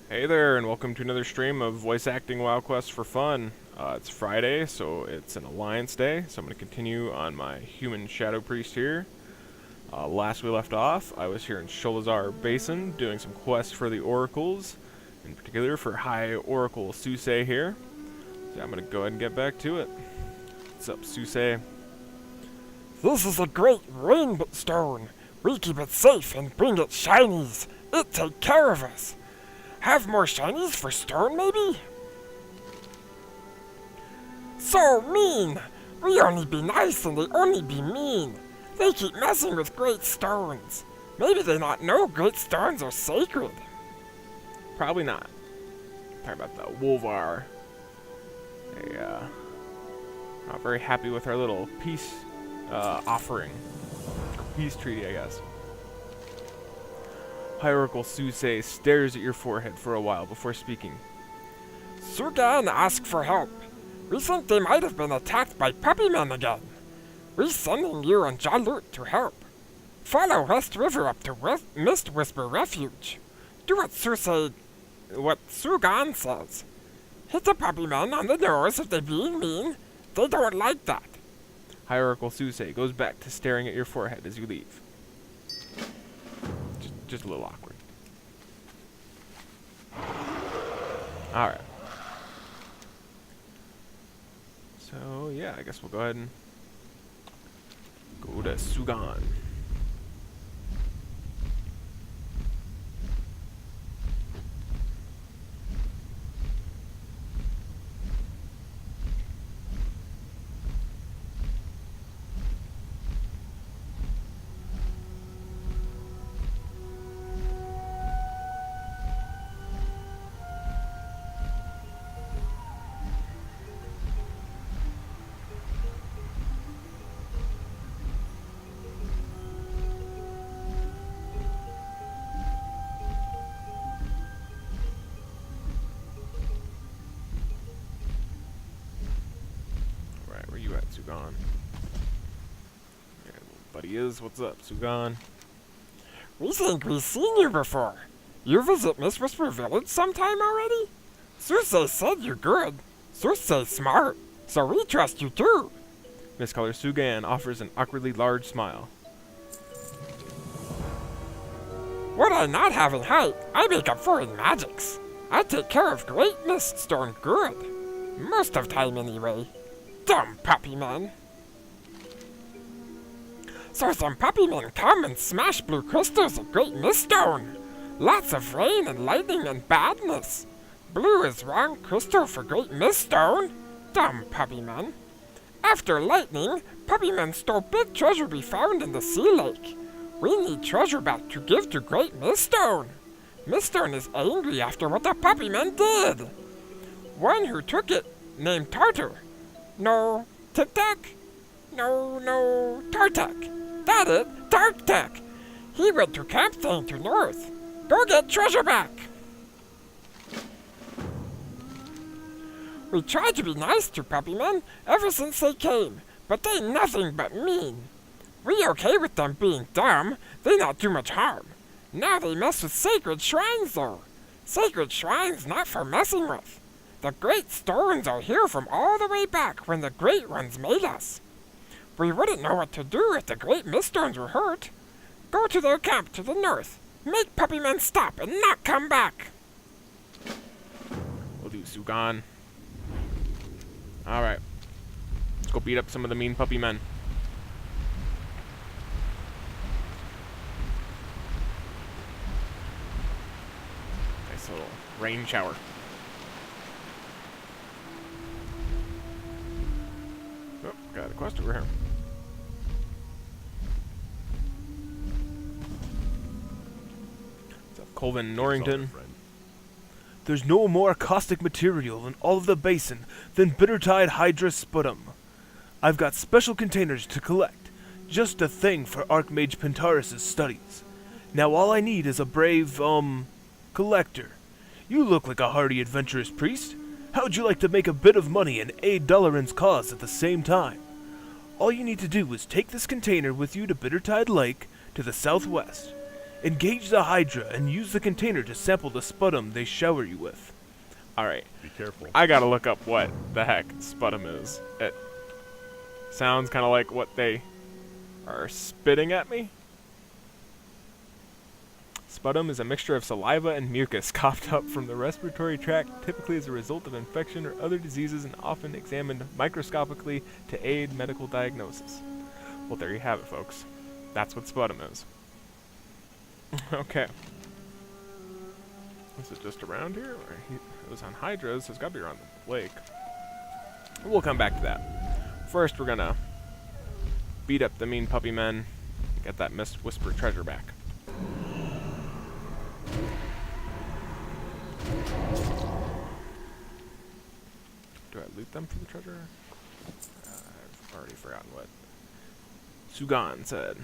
Hey there, and welcome to another stream of Voice Acting WoW Quest for Fun. It's Friday, so it's an Alliance Day, so I'm going to continue on my Human Shadow Priest here. Last we left off, I was here in Sholazar Basin doing some quests for the Oracles, in particular for High Oracle Suse here. So I'm going to go ahead and get back to it. What's up, Suse? This is a great rainbow stone. We keep it safe and bring it shinies. It take care of us. Have more shinies for stone, maybe? So mean! We only be nice and they only be mean. They keep messing with great stones. Maybe they not know great stones are sacred. Probably not. Talking about the Wolvar. They, not very happy with our little peace offering. Peace treaty, I guess. Hierarchal Suse stares at your forehead for a while before speaking. Sugan asked for help. We think they might have been attacked by puppy men again. We sending you and Jalut to help. Follow West River up to Mist Whisper Refuge. Do what Sugan says. Hit the puppy men on the nose if they're being mean. They don't like that. Hierarchal Suse goes back to staring at your forehead as you leave. Just a little awkward. Alright. So, yeah, I guess we'll go ahead and go to Sugan. Where you at, Sugan? Yeah, buddy is. What's up, Sugan? We think we've seen you before. You visit Mist Whisper Village sometime already? Sursei said you're good. Sursei's smart, so we trust you too. Mistcaller Sugan offers an awkwardly large smile. What I not have in height, I make up for in magics. I take care of great Miststone good. Most of time anyway. Dumb puppy men. So some puppy men come and smash blue crystals of great Miststone. Lots of rain and lightning and badness. Blue is wrong crystal for great Miststone. Dumb puppy men. After lightning, puppy men stole big treasure we found in the sea lake. We need treasure back to give to great Miststone. Miststone is angry after what the puppy men did. One who took it, named Tartar. No, Tic-Tac? No, Tartak. That it, Tartak. He went to Camp Thane to north. Go get treasure back. We tried to be nice to puppy men ever since they came, but they nothing but mean. We okay with them being dumb, they not do much harm. Now they mess with sacred shrines though. Sacred shrines not for messing with. The great stones are here from all the way back when the great ones made us. We wouldn't know what to do if the great Miststones were hurt. Go to their camp to the north. Make puppy men stop and not come back. We'll do, Sugan. Alright. Let's go beat up some of the mean puppy men. Nice little rain shower. Oh, got a quest over here. What's up, Colvin Norrington? There's no more caustic material in all of the basin than Bittertide Hydra Sputum. I've got special containers to collect, just a thing for Archmage Pentaris' studies. Now all I need is a brave, collector. You look like a hardy adventurous priest. How'd you like to make a bit of money and aid Dalaran's cause at the same time? All you need to do is take this container with you to Bittertide Lake to the southwest. Engage the Hydra and use the container to sample the sputum they shower you with. Alright, Be careful. I gotta look up what the heck sputum is. It sounds kind of like what they are spitting at me. Sputum is a mixture of saliva and mucus coughed up from the respiratory tract, typically as a result of infection or other diseases, and often examined microscopically to aid medical diagnosis. Well, there you have it, folks. That's what sputum is. Okay. Is it just around here? Or it was on Hydra, so it's gotta be around the lake. We'll come back to that. First, we're gonna beat up the mean puppy men, get that Mist Whisper treasure back. Do I loot them for the treasure? I've already forgotten what Sugan said.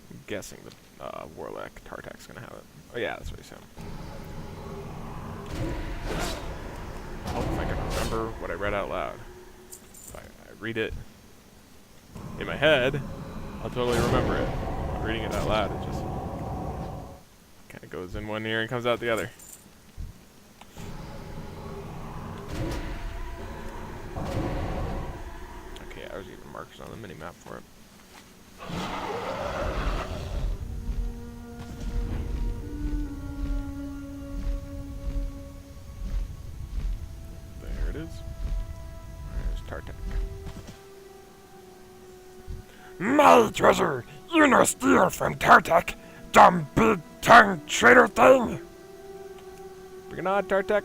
I'm guessing the Warlock Tartak's gonna have it. Oh yeah, that's what he said. Oh, if I can remember what I read out loud. If I read it in my head, I'll totally remember it. But reading it out loud, it just kind of goes in one ear and comes out the other. Okay, I was even markers on the mini-map for it. There it is. There's Tartak. My treasure! You no steal from Tartak, dumb big-tongued traitor thing! Bring it on, Tartak.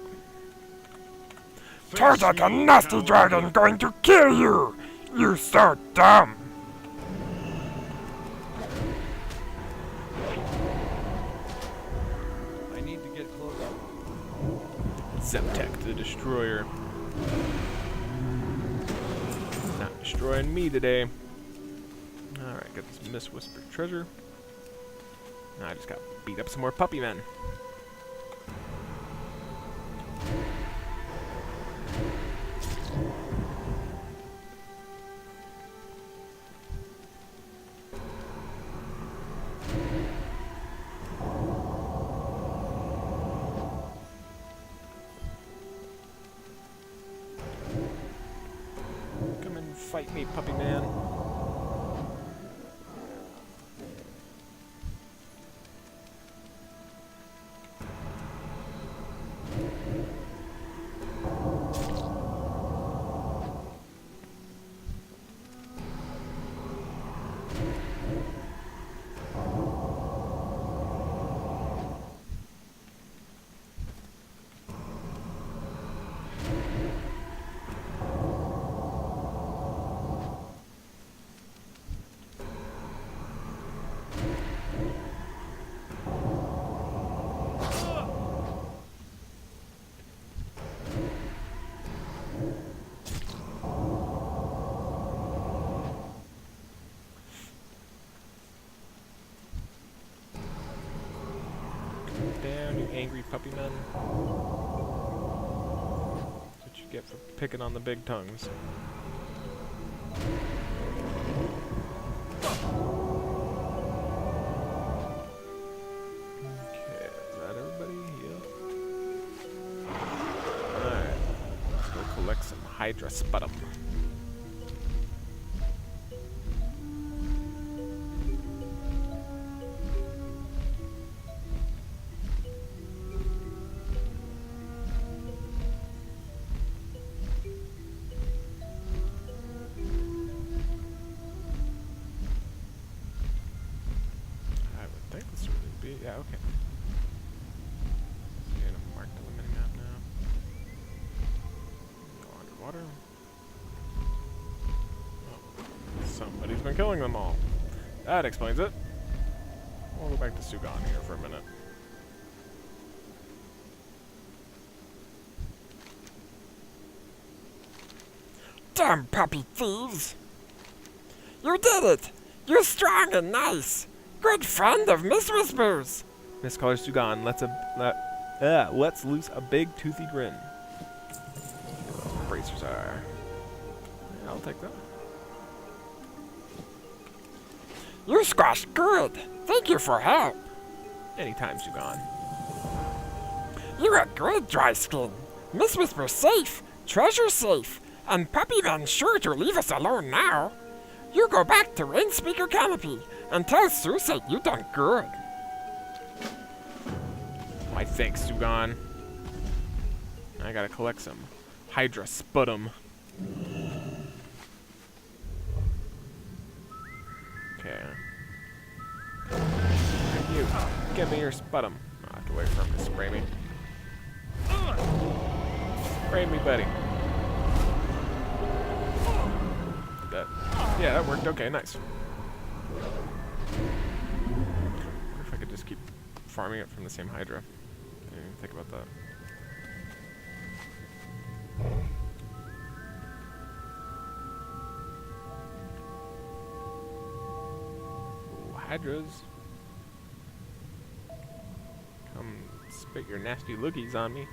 Tartak, a nasty dragon, going to kill you! You so dumb! I need to get close up. Zemtek, the Destroyer. Not destroying me today. Alright, got this Mist Whisper treasure. Now I just gotta beat up some more puppy men. Come and fight me, puppy man. Down, you angry puppy men. That's what you get for picking on the big tongues. Okay, is that everybody? Yep. Alright, let's go collect some Hydra sputum. Yeah, okay. See, I'm marked on the minimap now. Go underwater. Oh, somebody's been killing them all. That explains it. We'll go back to Sugan here for a minute. Damn puppy thieves! You did it! You're strong and nice! Good friend of Miss Whispers! Miss Color Sugan, let's loose a big toothy grin. Bracers are. Yeah, I'll take that. You squashed good. Thank you for help. Anytime, Sugan. You got great dry skin. Miss Whisper safe, treasure safe, and Puppy Man sure to leave us alone now. You go back to Rainspeaker Canopy and tell Susei you done good. Why, thanks, Sugan. I gotta collect some Hydra Sputum. Okay. Thank you. Give me your Sputum. I have to wait for him to spray me. Spray me, buddy. Yeah, that worked. Okay, nice. What if I could just keep farming it from the same Hydra? I didn't even think about that. Ooh, Hydras. Come spit your nasty loogies on me.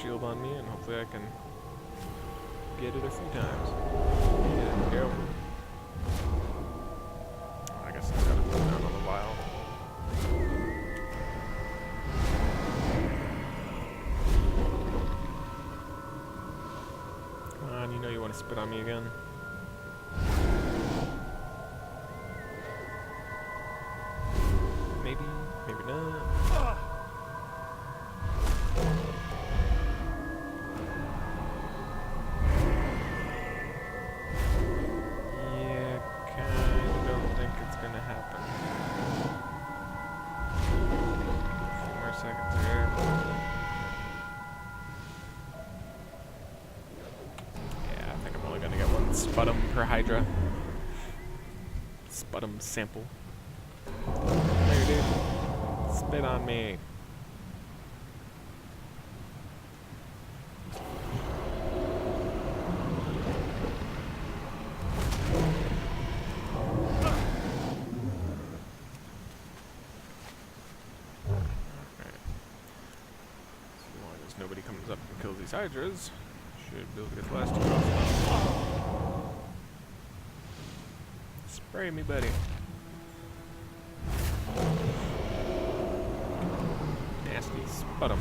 Shield on me, and hopefully I can get it a few times. There we go. I guess it's gotta put down on the vial. Come on, you know you want to spit on me again. Maybe, maybe not. Sputum per Hydra. Sputum sample. There, dude. Spit on me. As long as nobody comes up and kills these Hydras, should be able to get the last two off. Spray me, buddy. Nasty sputum.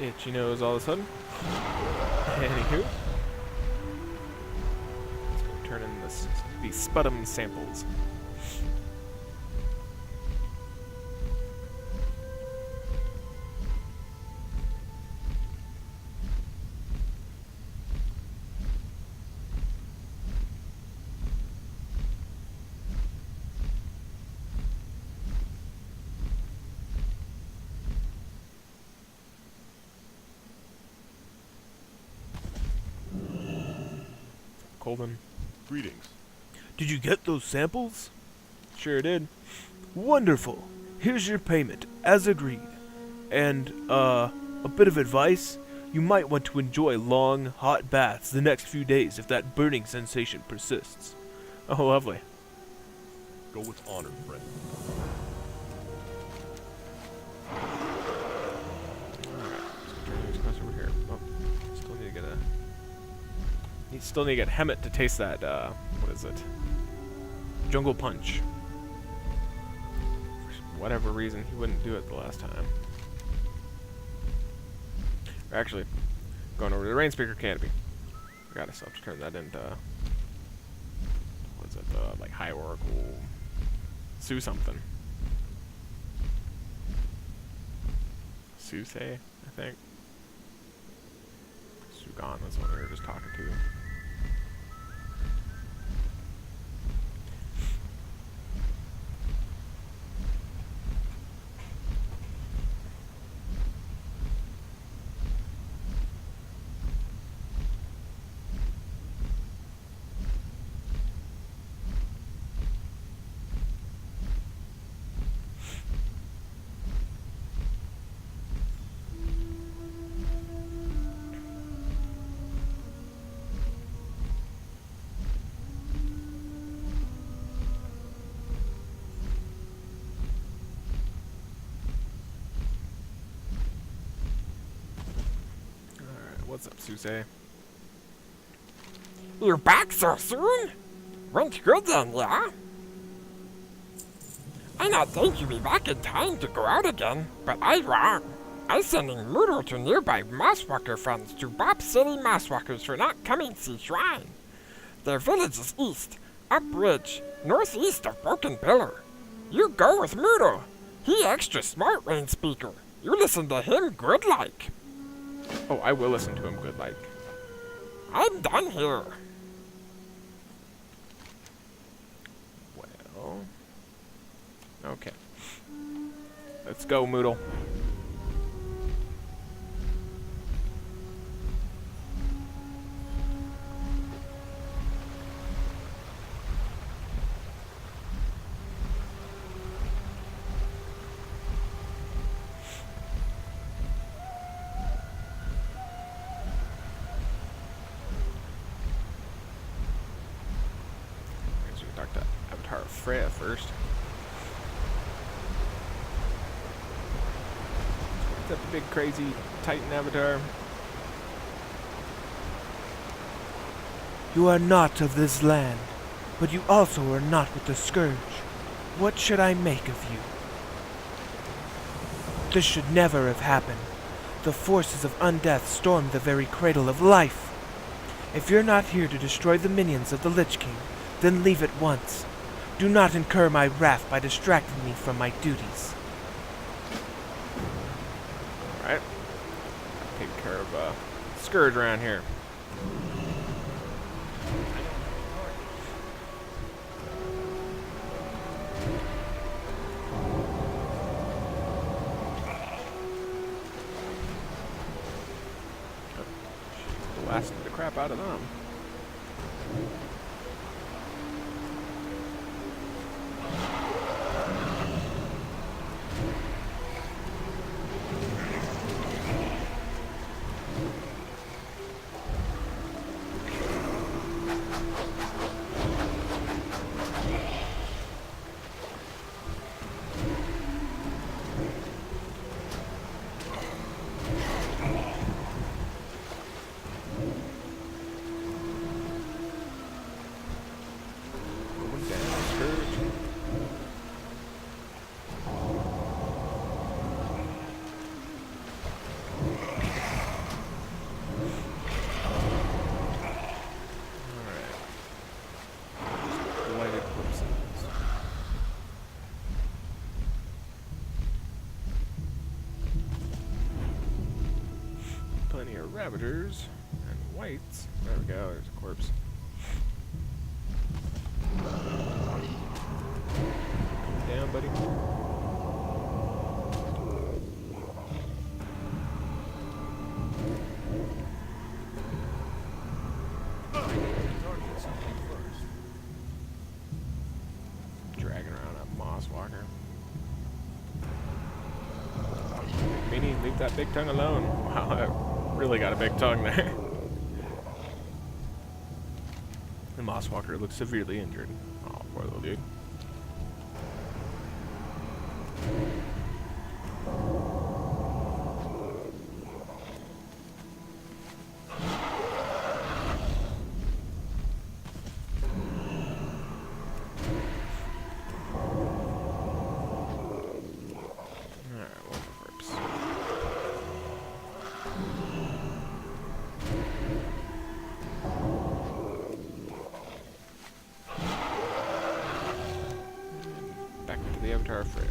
Itchy nose all of a sudden. Anywho. Let's go turn in these sputum samples. Colvin. Greetings. Did you get those samples? Sure did. Wonderful. Here's your payment, as agreed. And, a bit of advice. You might want to enjoy long, hot baths the next few days if that burning sensation persists. Oh, lovely. Go with honor, friend. Over here. Oh, still need to get a. You still need to get Hemet to taste that. What is it? Jungle Punch. For whatever reason, he wouldn't do it the last time. Or actually, going over to the Rainspeaker Canopy. I gotta still have to turn that into. What is it? Like High Oracle. Sue something. Susei, I think. Sugan was what we were just talking to. What's up, Suse? You back so soon? Went good then, yeah? I not think you be back in time to go out again, but I wrong. I sending Moodle to nearby Mosswalker friends to Bop City Mosswalkers for not coming see shrine. Their village is east, up ridge, northeast of Broken Pillar. You go with Moodle. He extra smart rain speaker. You listen to him good like. Oh, I will listen to him good like. I'm done here. Well, okay. Let's go, Moodle. Talk to Avatar Freya first. What's up, big crazy Titan Avatar? You are not of this land, but you also are not with the Scourge. What should I make of you? This should never have happened. The forces of undeath stormed the very cradle of life. If you're not here to destroy the minions of the Lich King, then leave at once. Do not incur my wrath by distracting me from my duties. Alright. Take care of Scourge around here. Blasting the crap out of them. Plenty of Ravagers and Whites. There we go, there's a corpse. Down, buddy. Dragging around a Mosswalker. Meanie, leave that big tongue alone. Wow, I really got a big tongue there. The Mosswalker looks severely injured. Oh, poor little dude. The Avatar Freya.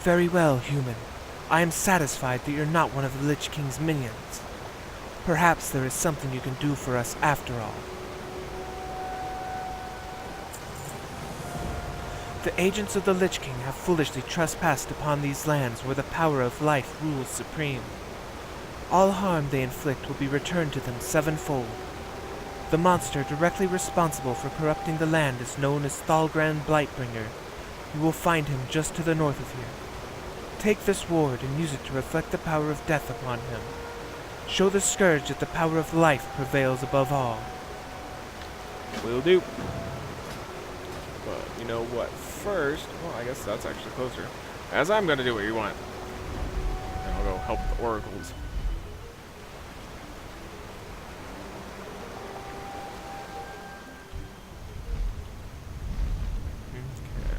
Very well, human. I am satisfied that you're not one of the Lich King's minions. Perhaps there is something you can do for us after all. The agents of the Lich King have foolishly trespassed upon these lands where the power of life rules supreme. All harm they inflict will be returned to them sevenfold. The monster directly responsible for corrupting the land is known as Thalgran Blightbringer. You will find him just to the north of here. Take this ward and use it to reflect the power of death upon him. Show the scourge that the power of life prevails above all. Will do. But you know what? First, well, I guess that's actually closer. As I'm gonna do what you want. And I'll go help the oracles. Okay.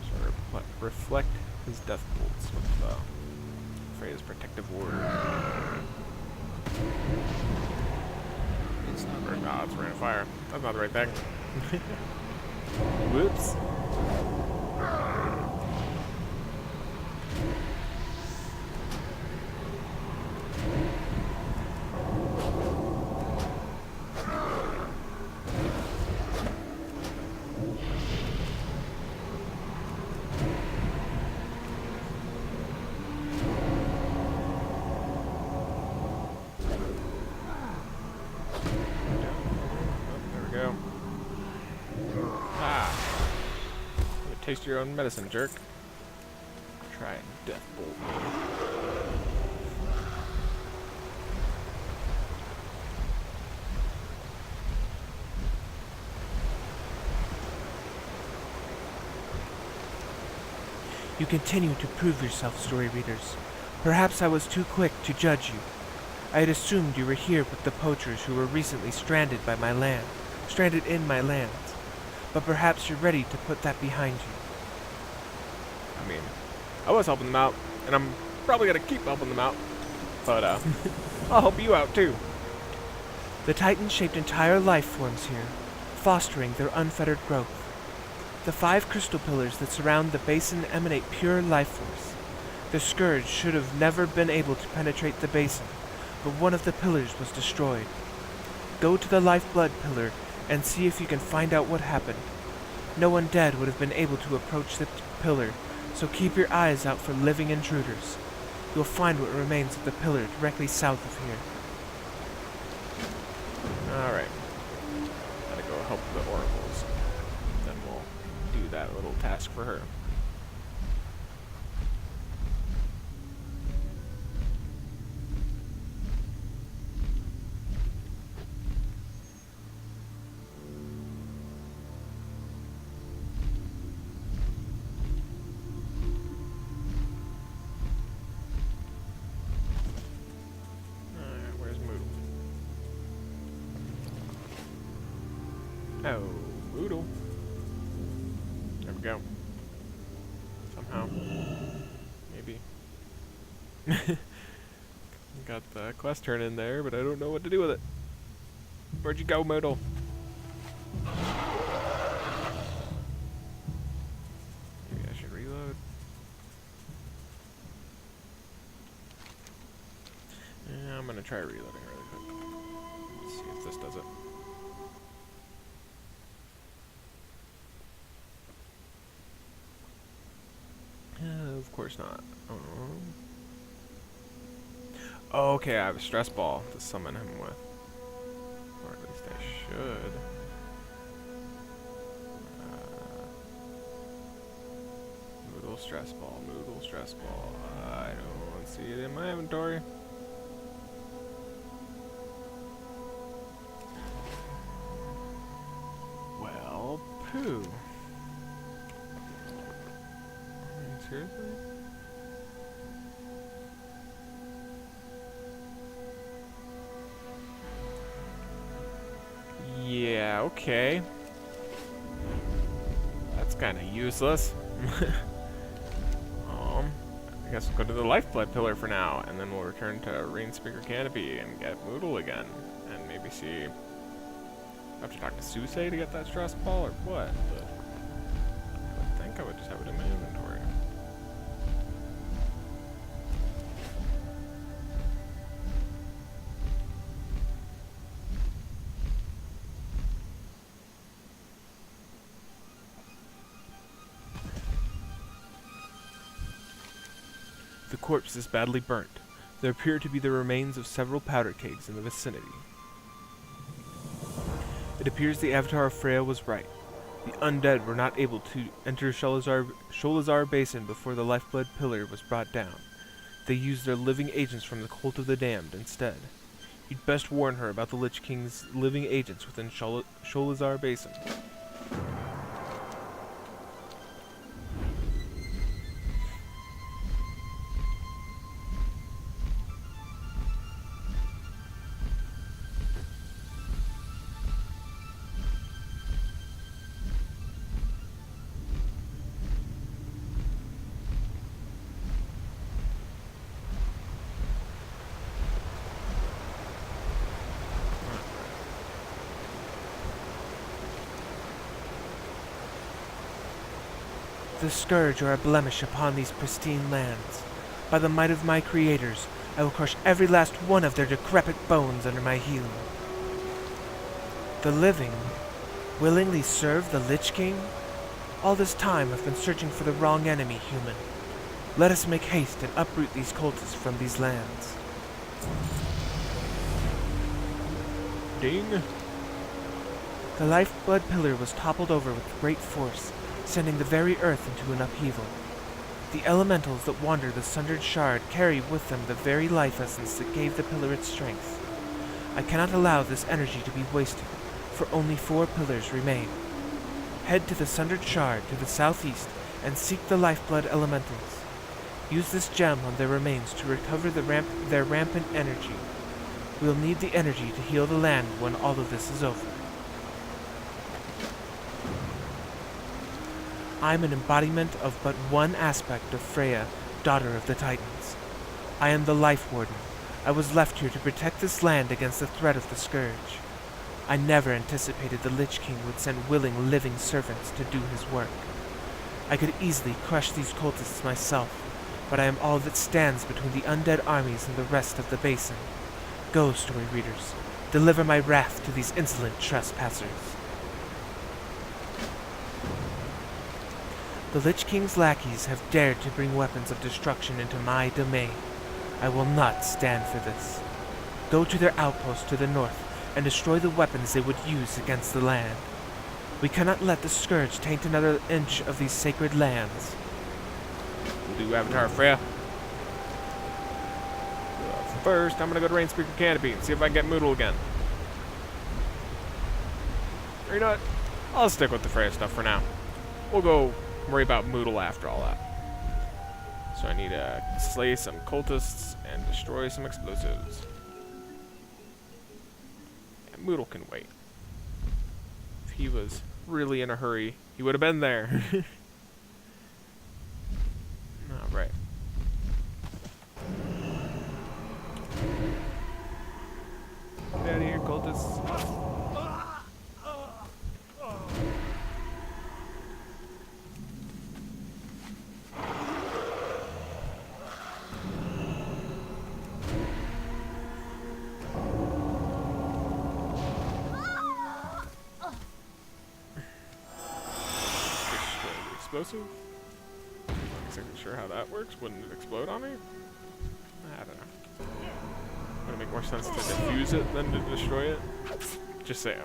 So reflect his death bolts with Freya's protective ward. It's not very. No, it's rain of fire. That's not the right thing. Whoops. Go. Taste your own medicine, jerk. Try and death bolt me. You continue to prove yourself, story readers. Perhaps I was too quick to judge you. I had assumed you were here with the poachers who were recently stranded in my lands. But perhaps you're ready to put that behind you. I mean, I was helping them out, and I'm probably gonna keep helping them out. But I'll help you out too. The Titans shaped entire life forms here, fostering their unfettered growth. The 5 crystal pillars that surround the basin emanate pure life force. The Scourge should have never been able to penetrate the basin, but one of the pillars was destroyed. Go to the Lifeblood pillar and see if you can find out what happened. No undead would have been able to approach the pillar, so keep your eyes out for living intruders. You'll find what remains of the pillar directly south of here. Alright. Gotta go help the oracles. Then we'll do that little task for her. Oh, Moodle. There we go. Somehow. Maybe. Got the quest turn in there, but I don't know what to do with it. Where'd you go, Moodle? Maybe I should reload. Yeah, I'm gonna try reloading really quick. Let's see if this does it. Of course not. Oh, okay, I have a stress ball to summon him with. Or at least I should. Moodle stress ball, Moodle stress ball. I don't see it in my inventory. Well, poo. Seriously? Yeah, okay. That's kind of useless. I guess we'll go to the Lifeblood pillar for now, and then we'll return to Rainspeaker Canopy and get Moodle again, and maybe see. I have to talk to Suse to get that stress ball or what? But I think I would just have it in my inventory. The corpse is badly burnt. There appear to be the remains of several powder kegs in the vicinity. It appears the Avatar of Freya was right. The undead were not able to enter Sholazar Basin before the Lifeblood Pillar was brought down. They used their living agents from the Cult of the Damned instead. You'd best warn her about the Lich King's living agents within Sholazar Basin. The Scourge are a blemish upon these pristine lands. By the might of my creators, I will crush every last one of their decrepit bones under my heel. The living willingly serve the Lich King? All this time I've been searching for the wrong enemy, human. Let us make haste and uproot these cultists from these lands. Ding. The Lifeblood Pillar was toppled over with great force, sending the very earth into an upheaval. The elementals that wander the sundered shard carry with them the very life essence that gave the pillar its strength. I cannot allow this energy to be wasted, for only 4 pillars remain. Head to the sundered shard to the southeast and seek the Lifeblood elementals. Use this gem on their remains to recover their rampant energy. We'll need the energy to heal the land when all of this is over. I'm an embodiment of but one aspect of Freya, daughter of the Titans. I am the Life Warden. I was left here to protect this land against the threat of the Scourge. I never anticipated the Lich King would send willing living servants to do his work. I could easily crush these cultists myself, but I am all that stands between the undead armies and the rest of the basin. Go, story readers. Deliver my wrath to these insolent trespassers. The Lich King's lackeys have dared to bring weapons of destruction into my domain. I will not stand for this. Go to their outpost to the north and destroy the weapons they would use against the land. We cannot let the Scourge taint another inch of these sacred lands. We'll do Avatar Freya. First, I'm gonna go to Rainspeaker Canopy and see if I can get Moodle again. Or you know what? I'll stick with the Freya stuff for now. We'll go worry about Moodle after all that. So I need to slay some cultists and destroy some explosives. And Moodle can wait. If he was really in a hurry, he would have been there. Alright. Get out of here, cultists. Explosive? Not exactly sure how that works. Wouldn't it explode on me? I don't know. Would it make more sense to defuse it than to destroy it? Just saying.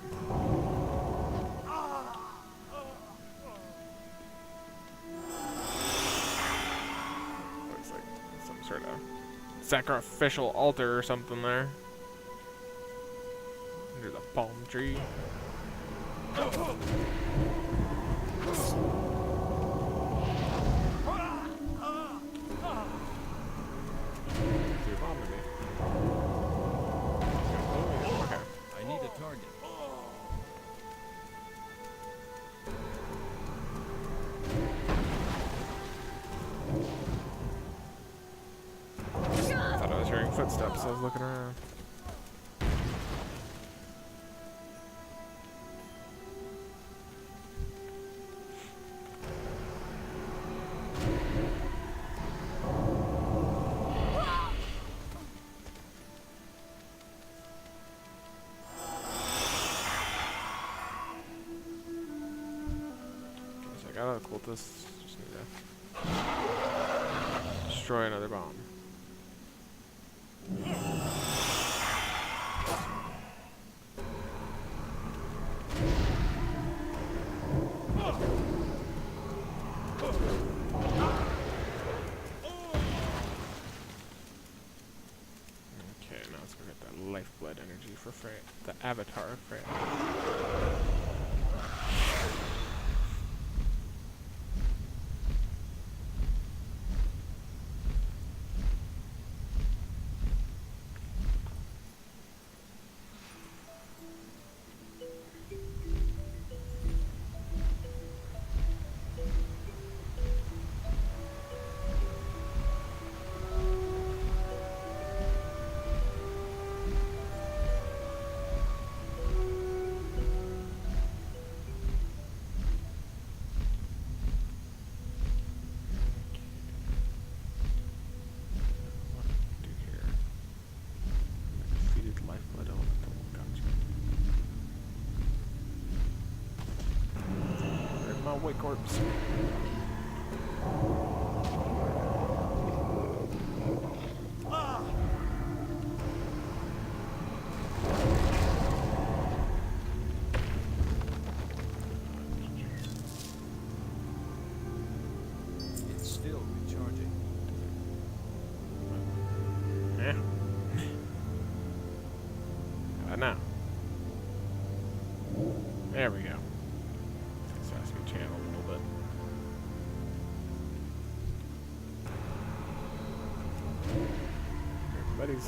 Looks like some sort of sacrificial altar or something there. Under the palm tree. I need a target. I thought I was hearing footsteps, so I was looking around. I got all the cultists. Just need to destroy another bomb. energy for Freya. The avatar of Freya. White corpse. It's still recharging. Yeah. Now. There we go. Sasuke channel a little bit. Everybody's.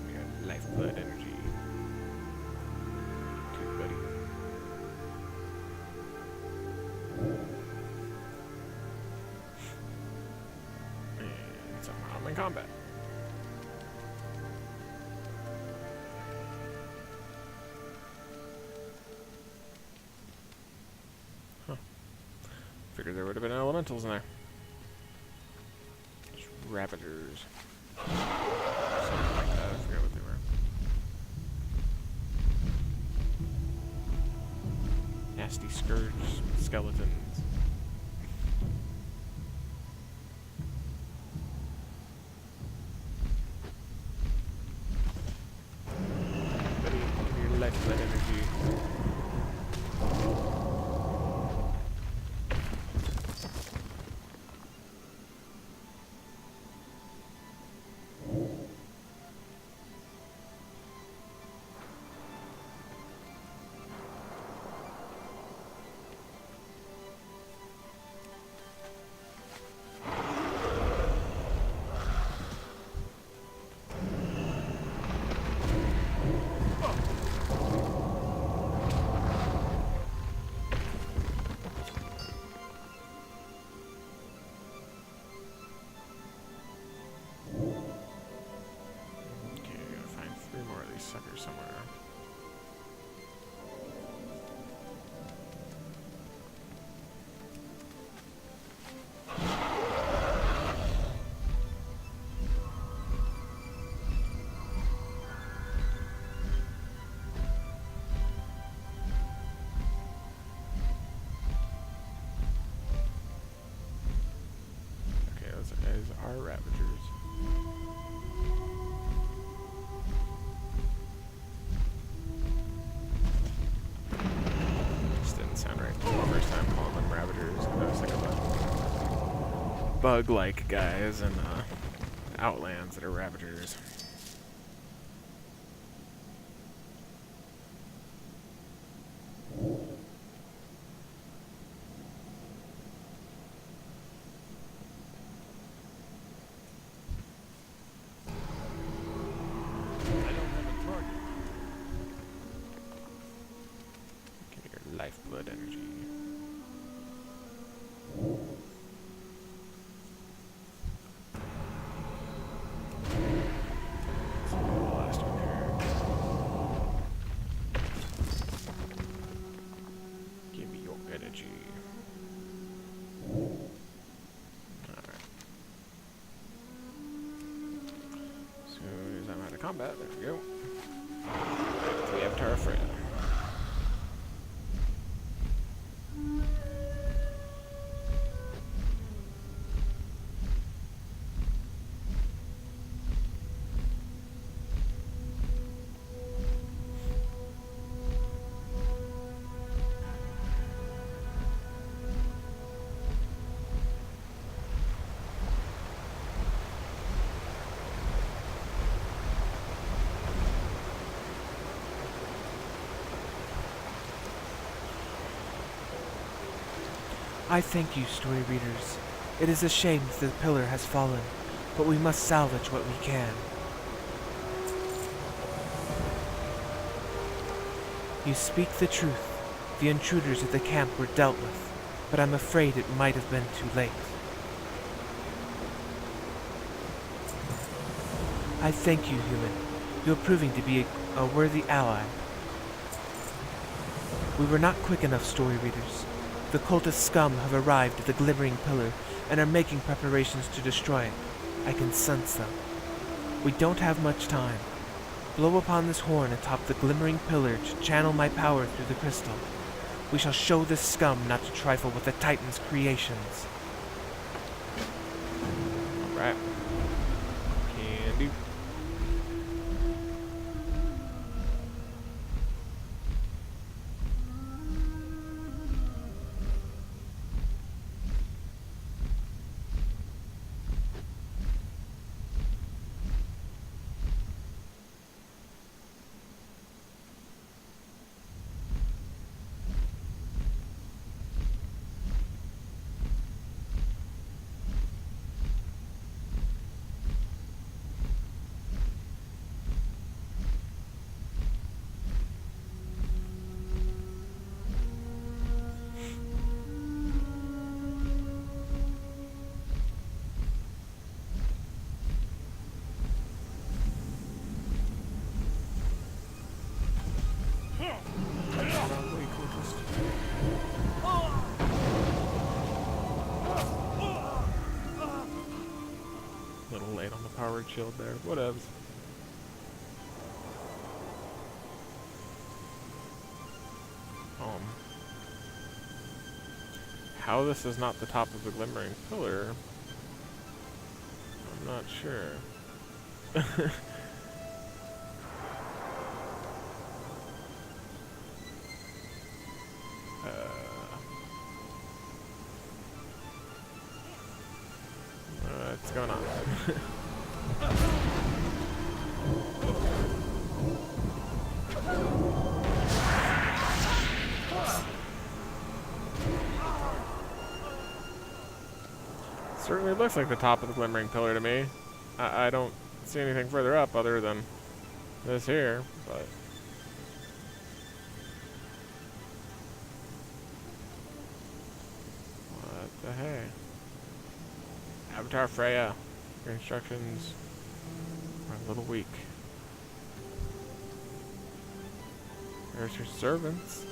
We got lifeblood energy. Good buddy. And somehow I'm in combat. Huh. Figured there would have been elementals in there. Just ravagers. Something like that. I forget what they were. Nasty scourge skeletons. Buddy, give me your lifeblood energy. Sucker somewhere. Okay, those guys are Ravagers. Sound right. First time calling them Ravagers. I was thinking about bug-like guys and Outlands that are Ravagers. I don't have a target. Give me your lifeblood energy. So the last one here. Give me your energy. Alright. As soon as I'm out of combat, there we go. Back to the Avatar of Freya. I thank you, story readers. It is a shame that the pillar has fallen, but we must salvage what we can. You speak the truth. The intruders at the camp were dealt with, but I'm afraid it might have been too late. I thank you, human. You're proving to be a worthy ally. We were not quick enough, story readers. The cultist scum have arrived at the glimmering pillar and are making preparations to destroy it. I can sense them. We don't have much time. Blow upon this horn atop the glimmering pillar to channel my power through the crystal. We shall show this scum not to trifle with the Titan's creations. Alright. Can do. Little late on the power shield there. Whatevs. How this is not the top of the glimmering pillar, I'm not sure. What's going on? Certainly looks like the top of the glimmering pillar to me. I don't see anything further up other than this here, but what the heck? Avatar Freya, your instructions are a little weak. There's your servants.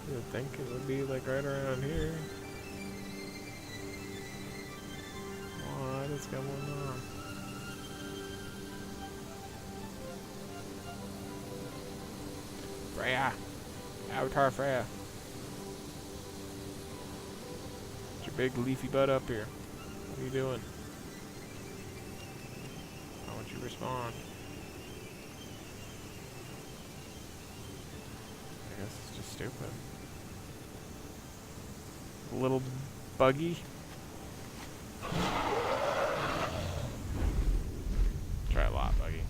You would think it would be like right around here. What is going on? Freya! Avatar Freya. Get your big leafy butt up here. What are you doing? Why won't you respond? I guess it's just stupid. A little buggy. Try a lot, buggy.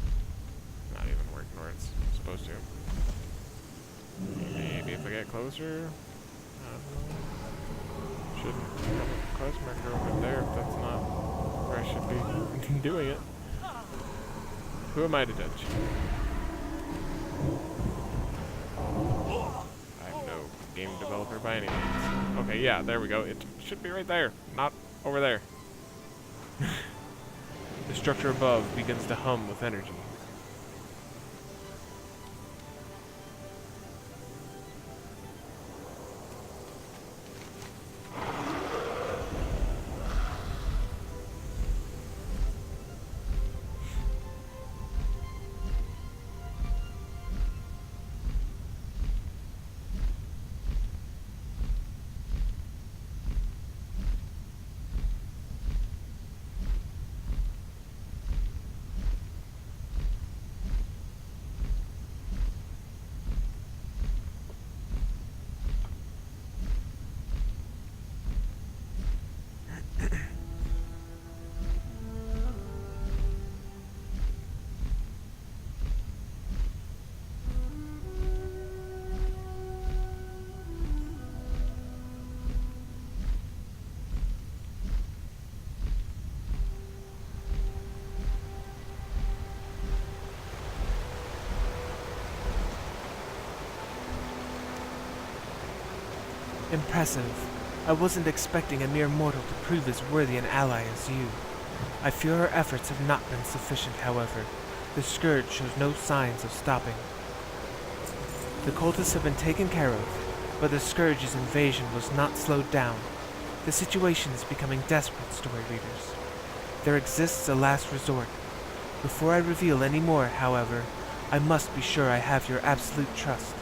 Not even working where it's supposed to. Maybe if I get closer. I don't know. Shouldn't have a quest marker over there if that's not where I should be doing it. Who am I to judge? I'm no game developer by any means. Okay, yeah, there we go. It should be right there, not over there. The structure above begins to hum with energy. Impressive. I wasn't expecting a mere mortal to prove as worthy an ally as you. I fear our efforts have not been sufficient, however. The scourge shows no signs of stopping. The cultists have been taken care of, but the scourge's invasion was not slowed down. The situation is becoming desperate, story readers. There exists a last resort. Before I reveal any more, however, I must be sure I have your absolute trust.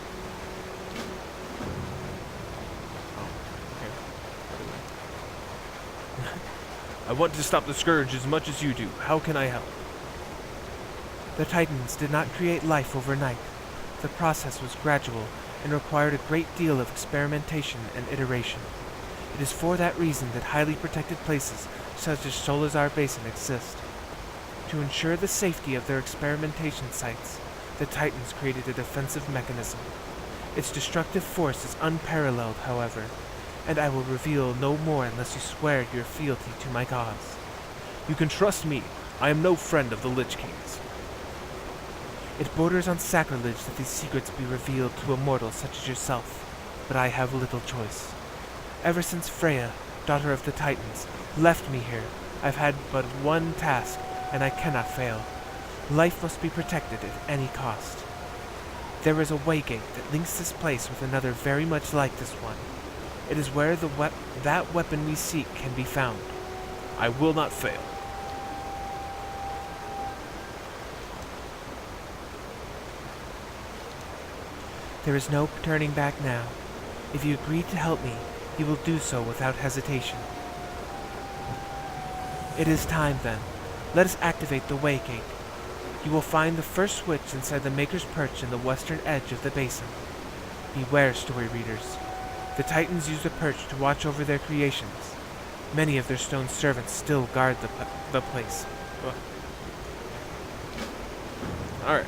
I want to stop the scourge as much as you do. How can I help? The Titans did not create life overnight. The process was gradual and required a great deal of experimentation and iteration. It is for that reason that highly protected places such as Solazar Basin exist. To ensure the safety of their experimentation sites, the Titans created a defensive mechanism. Its destructive force is unparalleled, however, and I will reveal no more unless you swear your fealty to my cause. You can trust me. I am no friend of the Lich Kings. It borders on sacrilege that these secrets be revealed to a mortal such as yourself, but I have little choice. Ever since Freya, daughter of the Titans, left me here, I've had but one task, and I cannot fail. Life must be protected at any cost. There is a waygate that links this place with another very much like this one. It is where that weapon we seek can be found. I will not fail. There is no turning back now. If you agree to help me, you will do so without hesitation. It is time then. Let us activate the waygate. You will find the first switch inside the Maker's Perch in the western edge of the basin. Beware, story readers. The Titans use the perch to watch over their creations. Many of their stone servants still guard the place. Alright.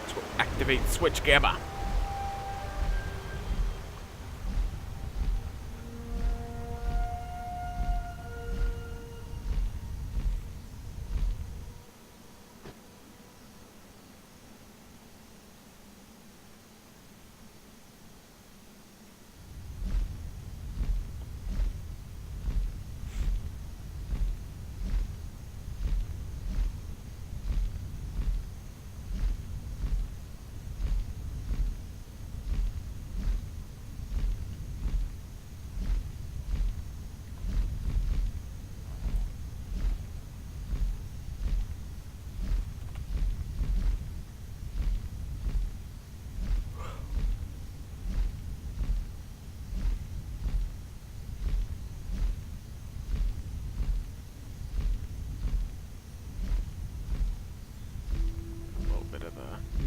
Let's activate Switch Gamma.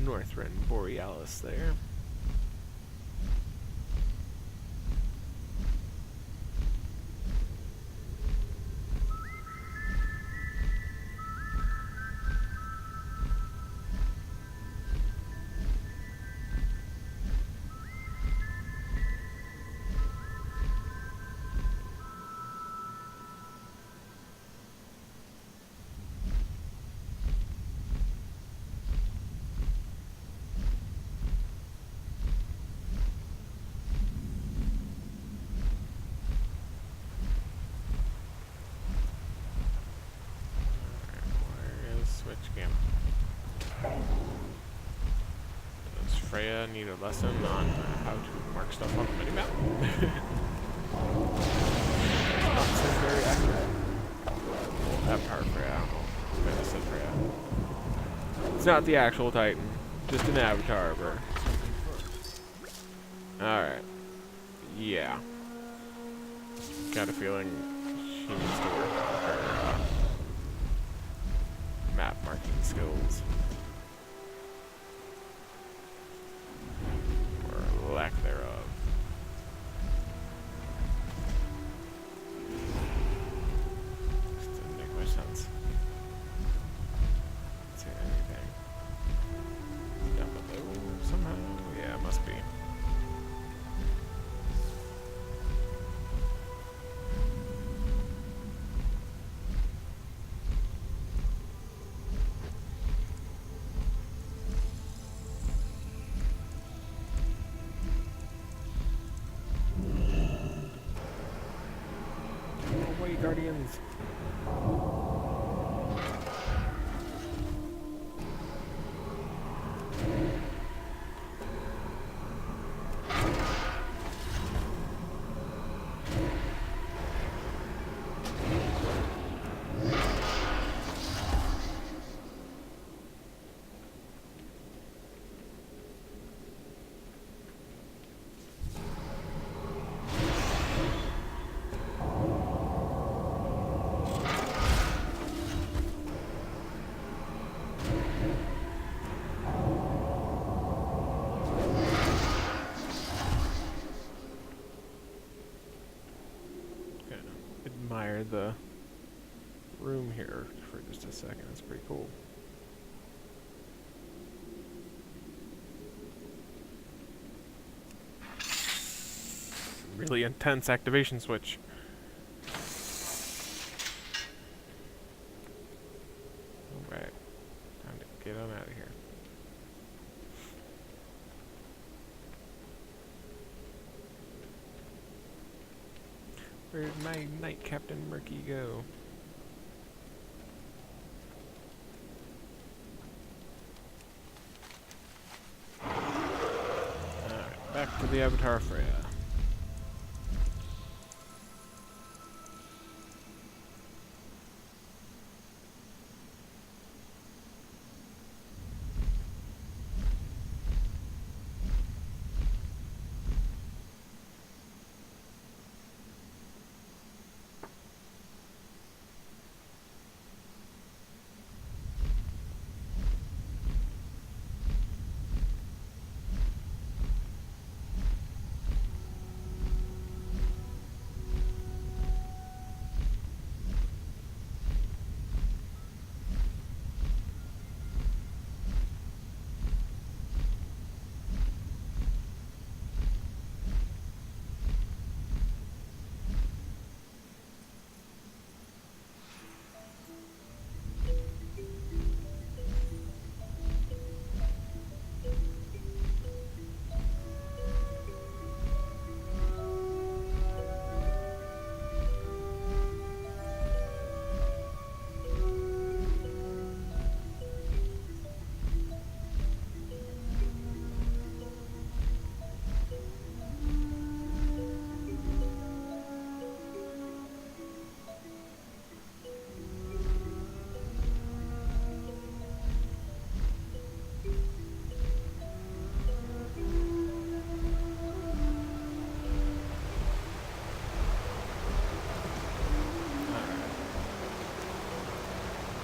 Northrend Borealis there. Does Freya need a lesson on how to mark stuff on the minimap? Not so very accurate. Well, Avatar Freya, I don't know. Maybe I said Freya. It's not the actual Titan, just an avatar of her. Alright. Yeah. Got a feeling she needs to work on her map marking skills. Or lack thereof. Just didn't make much sense. Is there anything down below somehow? Yeah, it must be. aliens. Admire the room here for just a second. It's pretty cool. Really intense activation switch. Alright. Time to get on out of here. Where'd my Knight Captain Murky go? Alright, back to the Avatar Freya.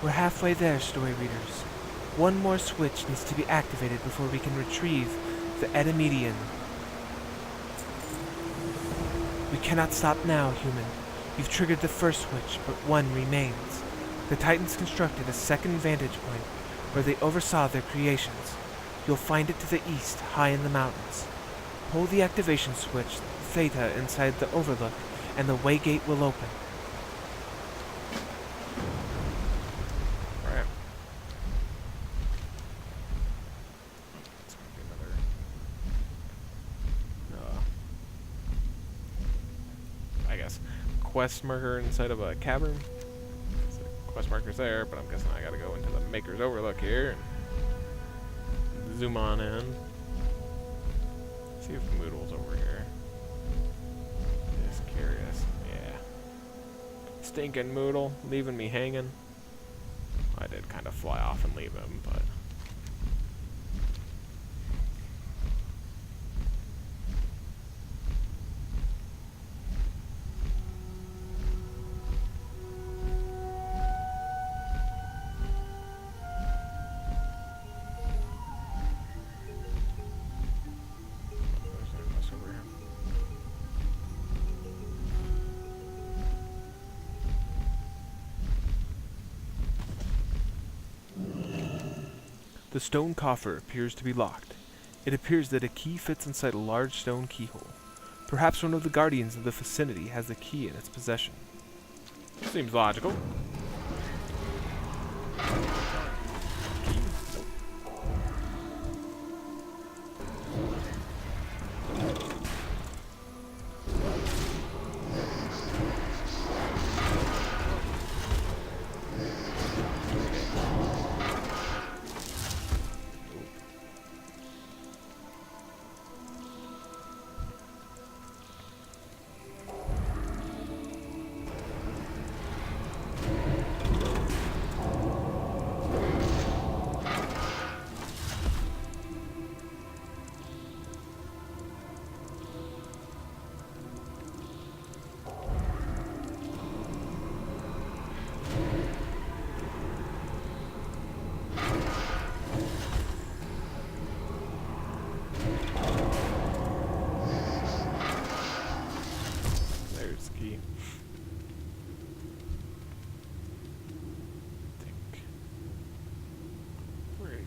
We're halfway there, story readers. One more switch needs to be activated before we can retrieve the Edimedian. We cannot stop now, human. You've triggered the first switch, but one remains. The Titans constructed a second vantage point where they oversaw their creations. You'll find it to the east, high in the mountains. Pull the activation switch, Theta, inside the overlook, and the Waygate will open. Alright. It's gonna be another I guess quest marker inside of a cavern. So quest marker's there, but I'm guessing I gotta go into the Maker's Overlook here and zoom on in. See if Moodle's over here. Just curious. Yeah. Stinking Moodle, leaving me hanging. I did kind of fly off and leave him, but... There's nothing else over here. The stone coffer appears to be locked. It appears that a key fits inside a large stone keyhole. Perhaps one of the guardians of the vicinity has the key in its possession. Seems logical.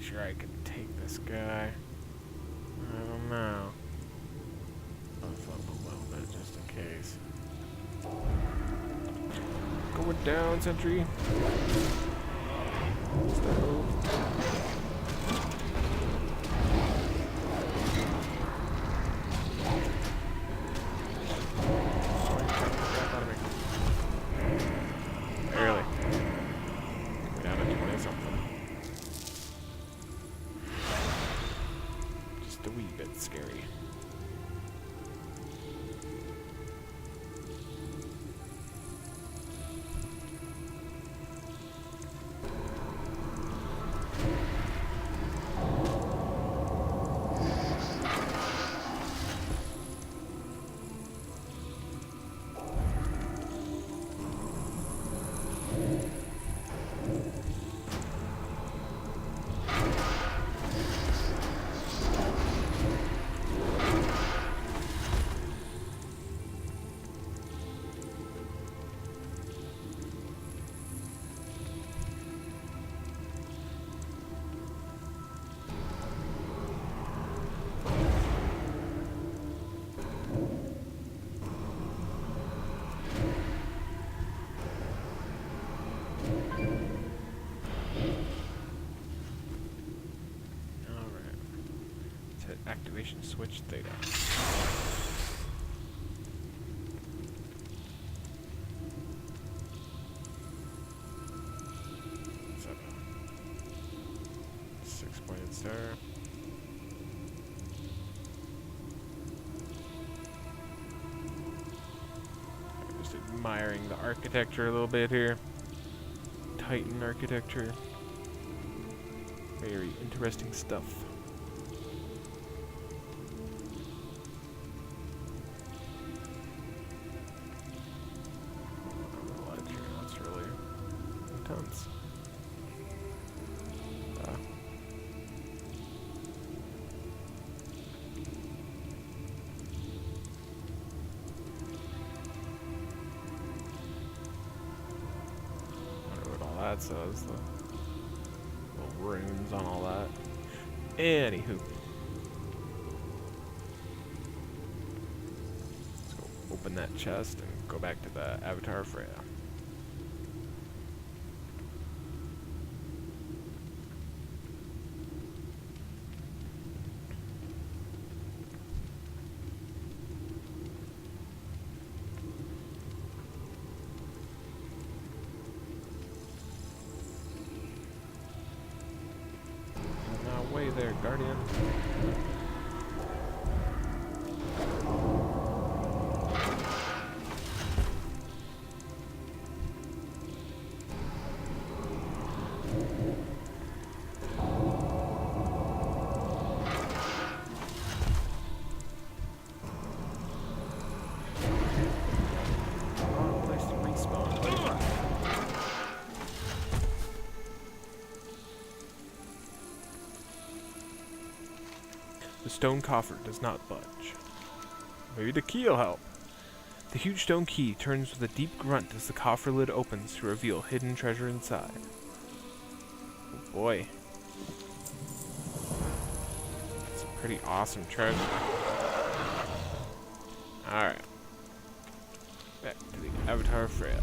sure I can take this guy. I don't know. Buff up a little bit just in case. Going down, sentry. Stove. Barely. We're down to 20 something. Just a wee bit scary. Activation switch theta. Seven. 6-pointed star. I'm just admiring the architecture a little bit here. Titan architecture. Very interesting stuff. Tons. Wonder what all that says. The little runes on all that. Anywho. Let's go open that chest and go back to the Avatar Freya. Way there, Guardian. Wrong place to respawn. The stone coffer does not budge. Maybe the key will help. The huge stone key turns with a deep grunt as the coffer lid opens to reveal hidden treasure inside. Oh boy. It's a pretty awesome treasure. Alright. Back to the Avatar Freya.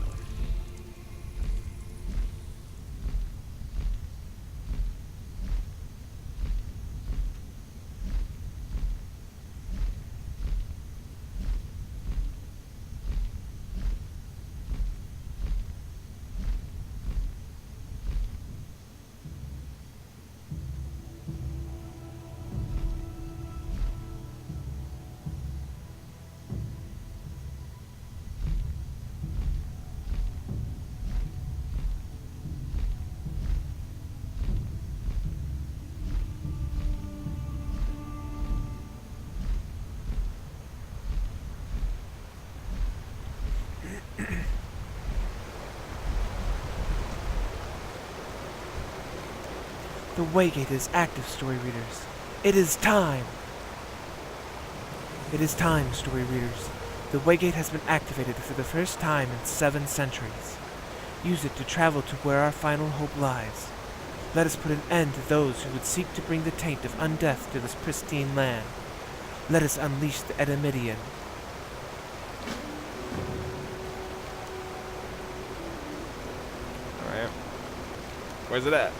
The Waygate is active, story readers. It is time! It is time, story readers. The Waygate has been activated for the first time in 7 centuries. Use it to travel to where our final hope lies. Let us put an end to those who would seek to bring the taint of undeath to this pristine land. Let us unleash the Edemidian. Alright. Where's it at?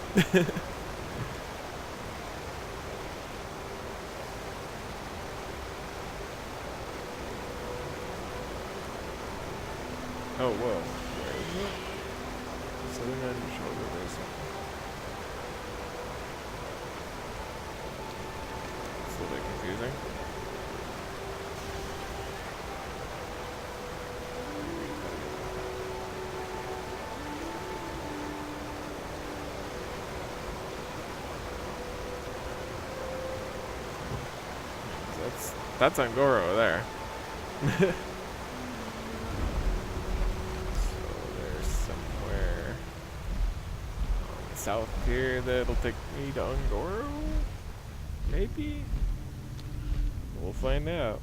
Oh, whoa. Where is it? Southern End Shoulder Basin. It's a little bit confusing. That's Angora over there. So there's somewhere on the south here that'll take me to Ungoro? Maybe? We'll find out.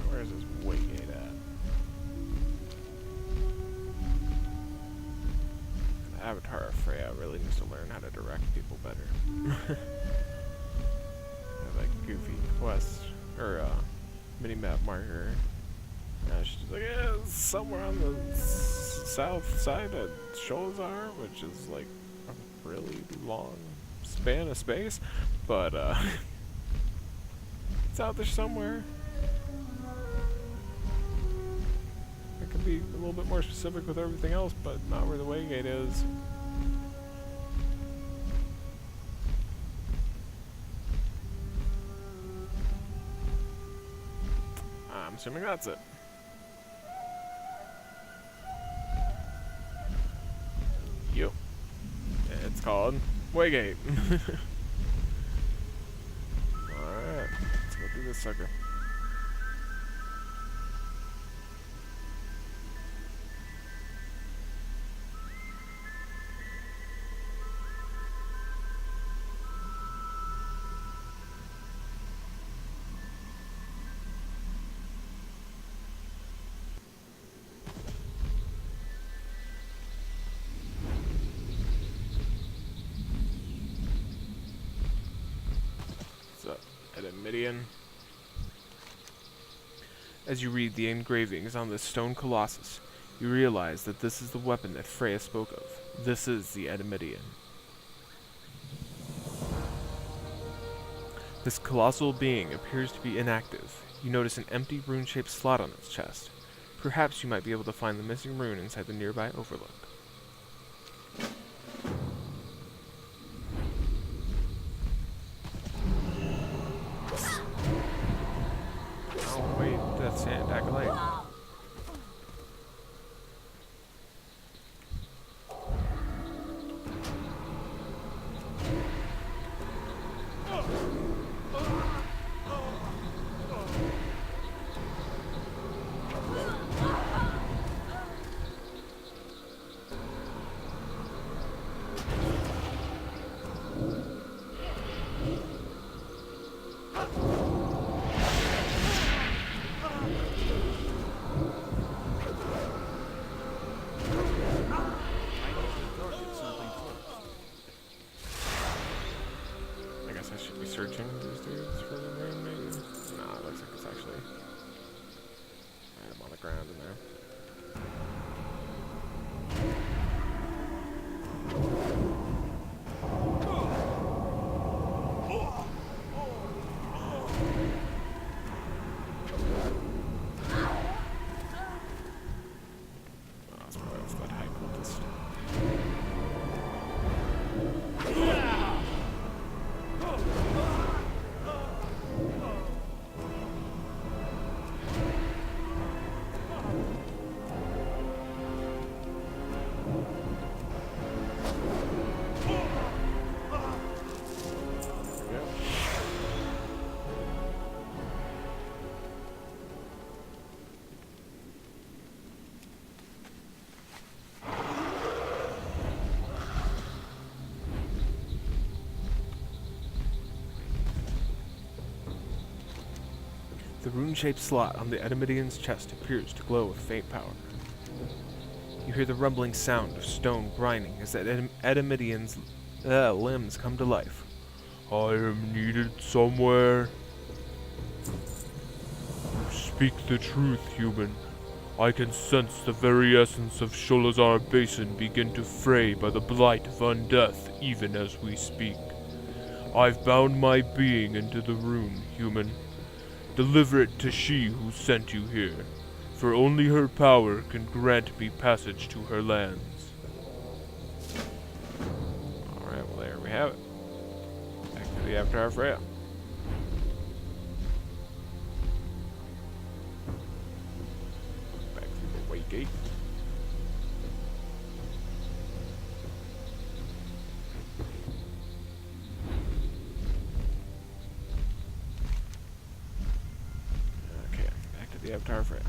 Where's this Waygate at? Avatar of Freya really needs to learn how to direct people better. Have that goofy quest or mini-map marker. She's just like, yeah, it's somewhere on the south side of Sholazar, which is like a really long span of space, but it's out there somewhere. I could be a little bit more specific with everything else, but not where the Waygate is. I'm assuming that's it. Yep. It's called Waygate. Alright, let's go through this sucker. Edemidian. As you read the engravings on this stone colossus, you realize that this is the weapon that Freya spoke of. This is the Edemidian. This colossal being appears to be inactive. You notice an empty rune-shaped slot on its chest. Perhaps you might be able to find the missing rune inside the nearby overlook. Oh wait, that's Acolyte. Searching these dudes for the rune, maybe? Nah, it looks like it's actually item on the ground in there. rune-shaped slot on the Edimidian's chest appears to glow with faint power. You hear the rumbling sound of stone grinding as that Edimidian's limbs come to life. I am needed somewhere. Speak the truth, human. I can sense the very essence of Sholazar Basin begin to fray by the blight of undeath even as we speak. I've bound my being into the rune, human. Deliver it to she who sent you here, for only her power can grant me passage to her lands. Alright, well there we have it. Back to the Avatar of Freya. Back through the White Gate. Okay, back to the Avatar of Freya.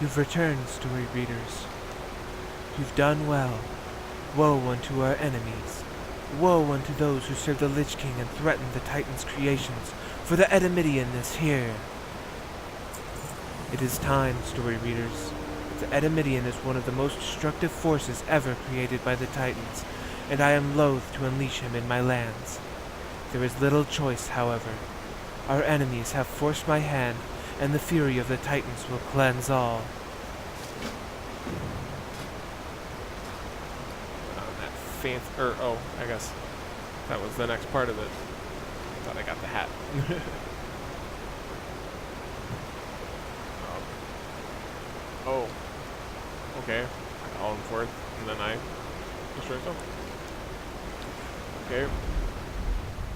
You've returned, story readers. You've done well. Woe unto our enemies. Woe unto those who serve the Lich King and threaten the Titan's creations, for the Edimidian is here. It is time, story readers. The Edimidian is one of the most destructive forces ever created by the Titans, and I am loath to unleash him in my lands. There is little choice, however. Our enemies have forced my hand, and the fury of the Titans will cleanse all. I guess that was the next part of it. Thought I got the hat. Oh. Okay. All in fourth, and then I destroy something. Okay.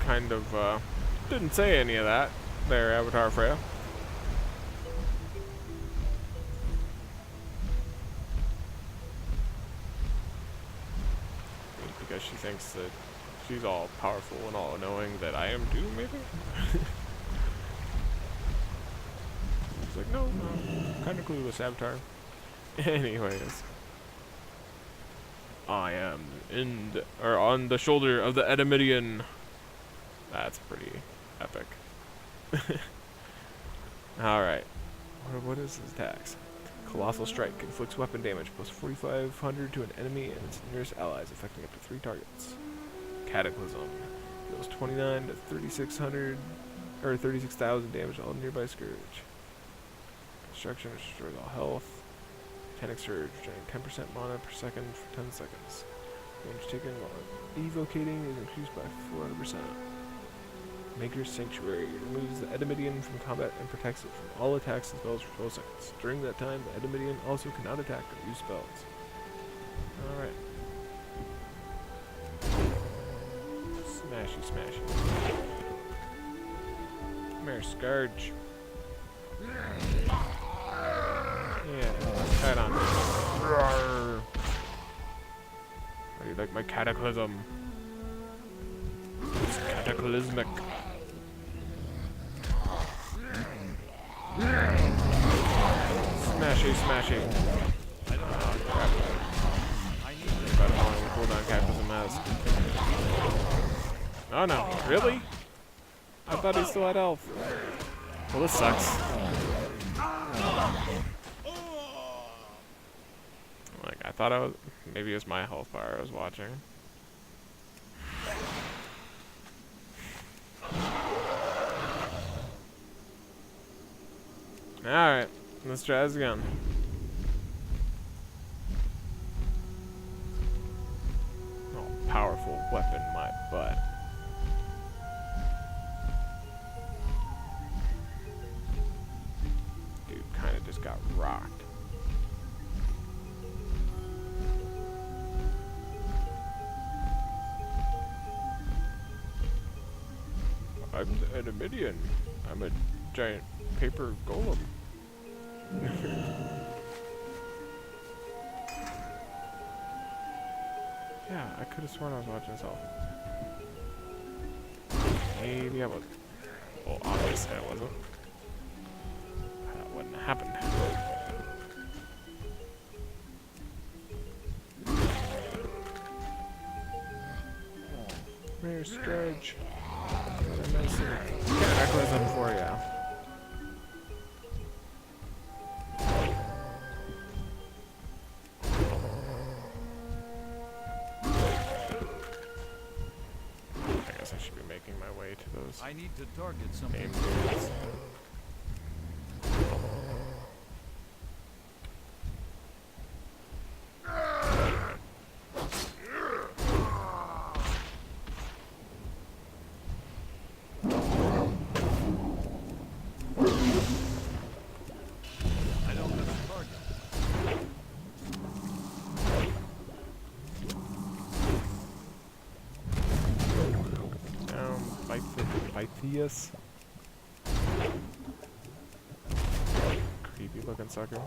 Kind of, didn't say any of that there, Avatar Freya. Because she thinks that she's all powerful and all knowing that I am too, maybe? She's like, no, kind of clueless, Avatar. Anyways. I am on the shoulder of the Edimidian. That's pretty epic. Alright. What is his attacks? Colossal Strike inflicts weapon damage plus 4,500 to an enemy and its nearest allies, affecting up to 3 targets. Cataclysm deals 29 to 3,600 or 36,000 damage to all nearby scourge. Construction restores all health. Titanic Surge, generating 10% mana per second for 10 seconds. Damage taken while evocating is increased by 400%. Maker's Sanctuary removes the Edimidian from combat and protects it from all attacks and spells for 12 seconds. During that time, the Edimidian also cannot attack or use spells. Alright. Smashy, smashy. Come here, Scourge. Yeah, try it on. Roar. How do you like my Cataclysm? It's cataclysmic. Smashy, smashy. I don't Oh, have crap. a I need to About annoying the cooldown cactus and mask. Oh no, really? I thought he still had health. Well, this sucks. Like, I thought I was. Maybe it was my health bar I was watching. Alright, let's try this again. Oh, powerful weapon, my butt. Dude kinda just got rocked. I'm an Amidian. I'm a giant paper golem. Yeah, I could have sworn I was watching myself. Maybe I was. Well, obviously I wasn't. That wouldn't have happened. Where's Scourge? Cataclysm for ya. I guess I should be making my way to those I need to target something. name dudes. I don't have a target. Pythias. Creepy looking sucker.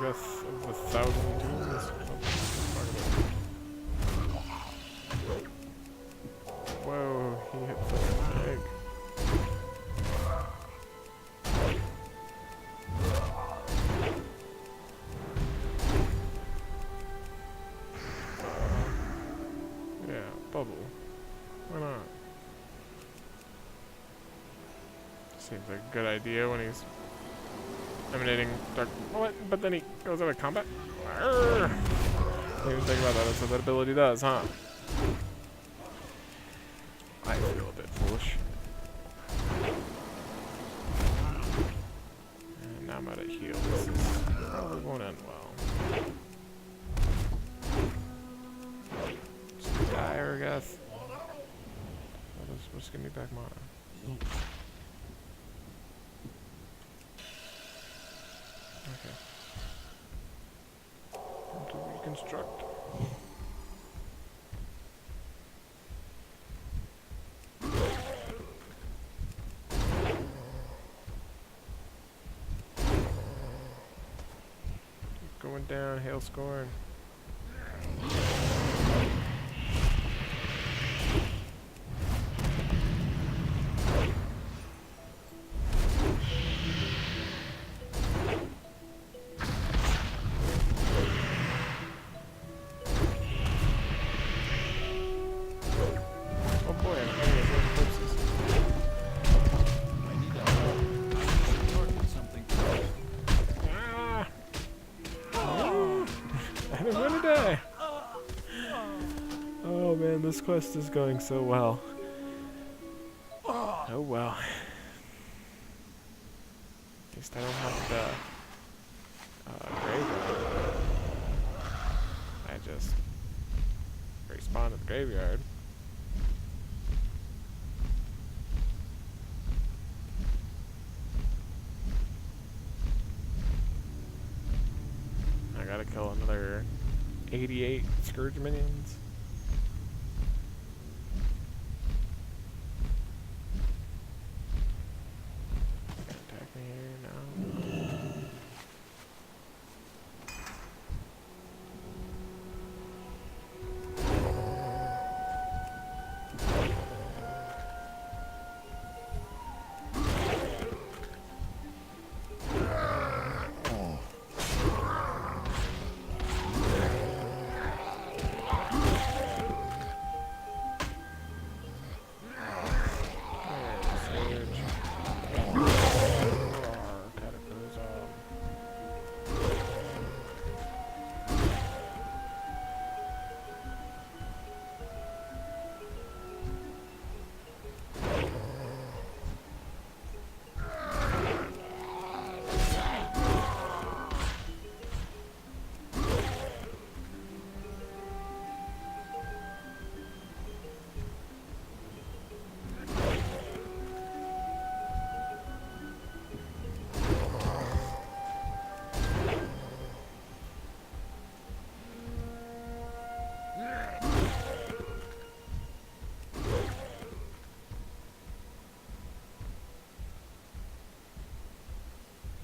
Of the thousand dudes. Whoa, he hit something big. Yeah, bubble. Why not? Seems like a good idea when he's emanating dark. What? But then he goes out of combat? Arrgh. Didn't even think about that. That's what that ability does, huh? I feel a bit foolish. And now I'm out of heal. This probably won't end well. Just die, Urgath. Just give me back mana. Okay. Time to reconstruct. Going down, hail scorn. Oh boy, I'm getting those corpses. I need to target something. Ah! Oh. I didn't want to die. Oh man, this quest is going so well. Oh well. At least I don't have to graveyard. I just respawn at the graveyard. I gotta kill another 88 Scourge minions. Attack me here now.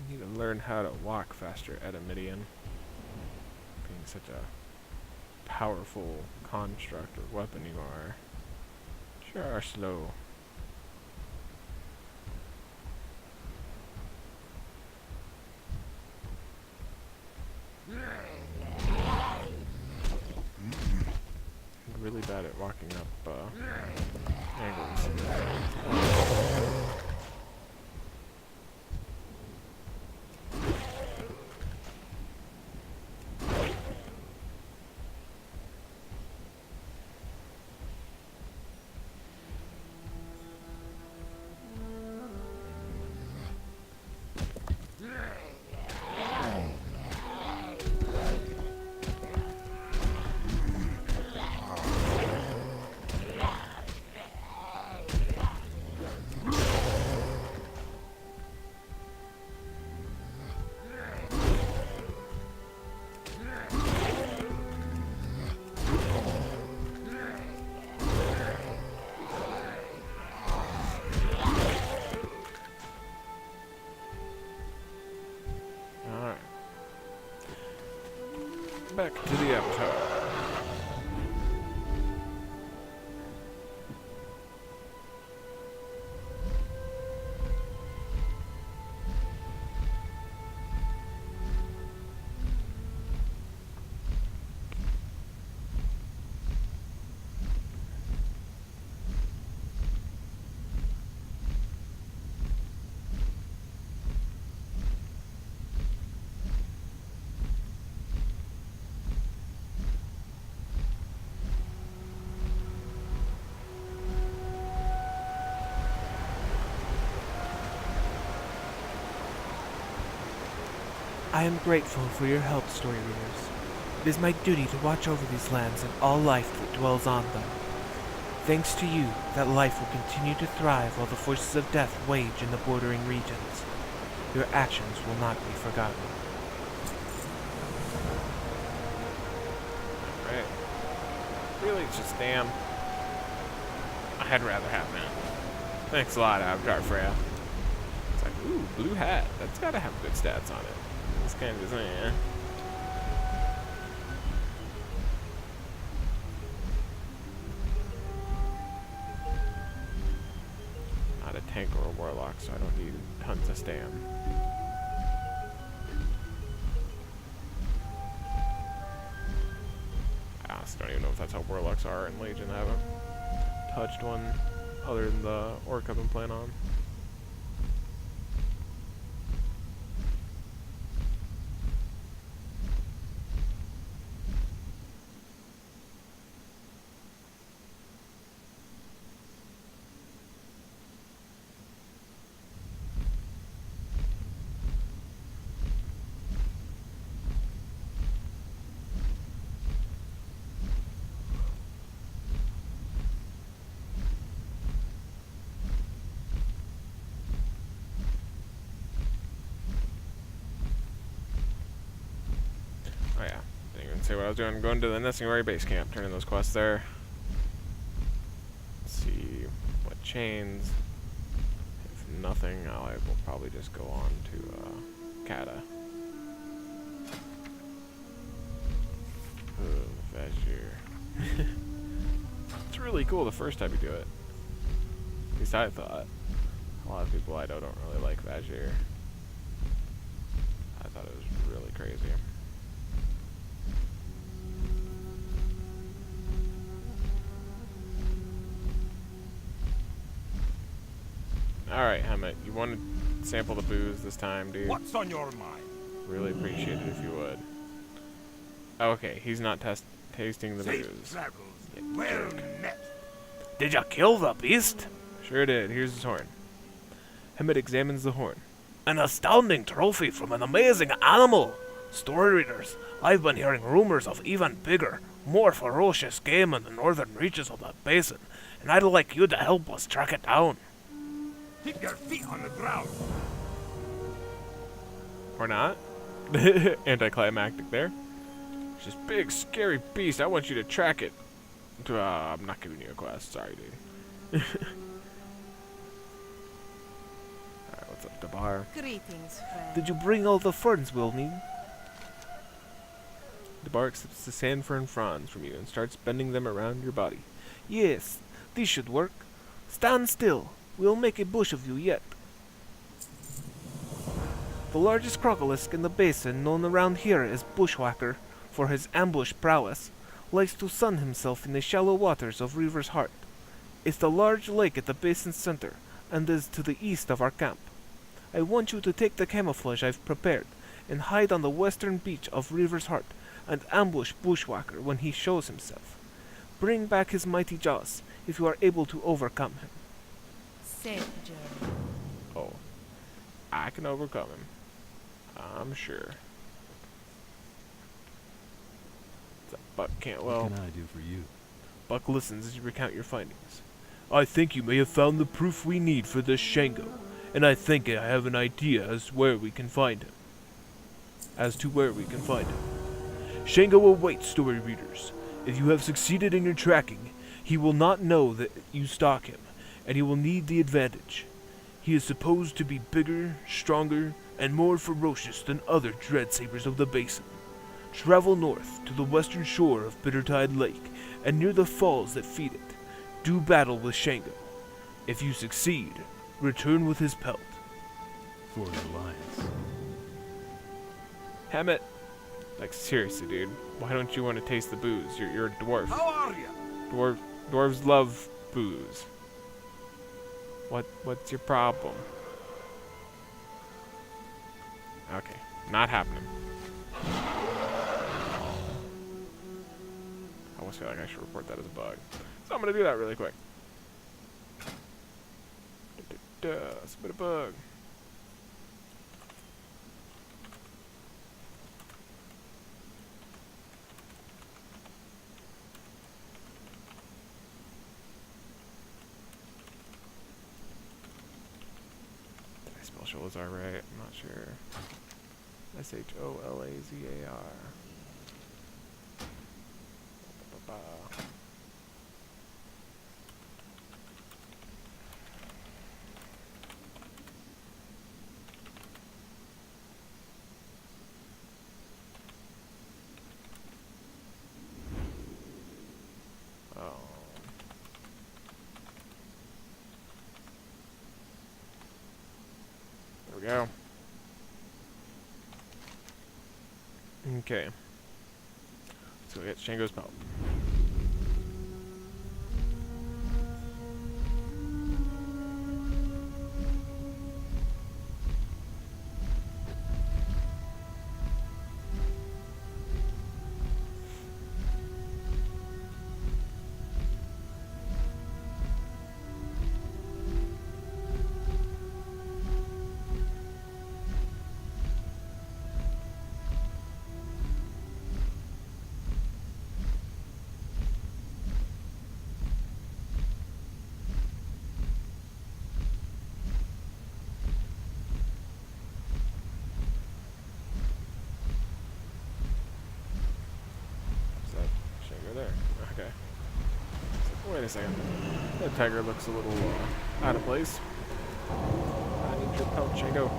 Need to learn how to walk faster, Adamidian. Being such a powerful construct or weapon you are. Sure are slow. I'm really bad at walking up angles. Back to the Avatar. I am grateful for your help, story readers. It is my duty to watch over these lands and all life that dwells on them. Thanks to you, that life will continue to thrive while the forces of death wage in the bordering regions. Your actions will not be forgotten. Right. Really, it's just damn. I'd rather have that. Thanks a lot, Avatar Freya. It's like, ooh, blue hat. That's gotta have good stats on it. This kind of design, yeah. Not a tank or a warlock, so I don't need tons of stam. I honestly don't even know if that's how warlocks are in Legion. I haven't touched one other than the orc I've been playing on. say what I was doing. Going to the Nesingwari base camp, turning those quests there. Let's see what chains. If nothing, I will probably just go on to Kata. Vashir. It's really cool the first time you do it. At least I thought. A lot of people I know don't really like Vashir. I thought it was really crazy. Alright, Hemet, you want to sample the booze this time, dude? What's on your mind? Really appreciate it if you would. Okay, he's not tasting the Safe booze. travels. Well met. Did you kill the beast? Sure did. Here's his horn. Hemet examines the horn. An astounding trophy from an amazing animal. Story readers, I've been hearing rumors of even bigger, more ferocious game in the northern reaches of the basin, and I'd like you to help us track it down. Keep your feet on the ground. Or not. Anticlimactic there. It's this big, scary beast. I want you to track it. I'm not giving you a quest. Sorry, dude. Alright, what's up, Dabar? Greetings, friend. Did you bring all the ferns we'll need? Dabar accepts the sand fern fronds from you and starts bending them around your body. Yes, this should work. Stand still. We'll make a bush of you yet. The largest crocolisk in the basin, known around here as Bushwhacker for his ambush prowess, likes to sun himself in the shallow waters of Reaver's Heart. It's the large lake at the basin's center, and is to the east of our camp. I want you to take the camouflage I've prepared, and hide on the western beach of Reaver's Heart, and ambush Bushwhacker when he shows himself. Bring back his mighty jaws, if you are able to overcome him. Safe journey. Oh. I can overcome him. I'm sure. Buck can't, well. What can I do for you? Buck listens as you recount your findings. I think you may have found the proof we need for this Shango, and I think I have an idea as to where we can find him. Shango awaits, story readers. If you have succeeded in your tracking, he will not know that you stalk him, and he will need the advantage. He is supposed to be bigger, stronger, and more ferocious than other dread sabers of the basin. Travel north to the western shore of Bittertide Lake, and near the falls that feed it, do battle with Shango. If you succeed, return with his pelt. For the alliance. Hammett. Like, seriously, dude. Why don't you want to taste the booze? You're a dwarf. How are you? Dwarves love booze. What's your problem? Okay, not happening. I almost feel like I should report that as a bug. So I'm gonna do that really quick. It's a bit of bug. Did I spell Sholazar right? I'm not sure. Sholazar. Oh. There we go. Okay. So we get Shango's pelt. there. Okay. Wait a second. That tiger looks a little out of place. I need your pelt, Shango.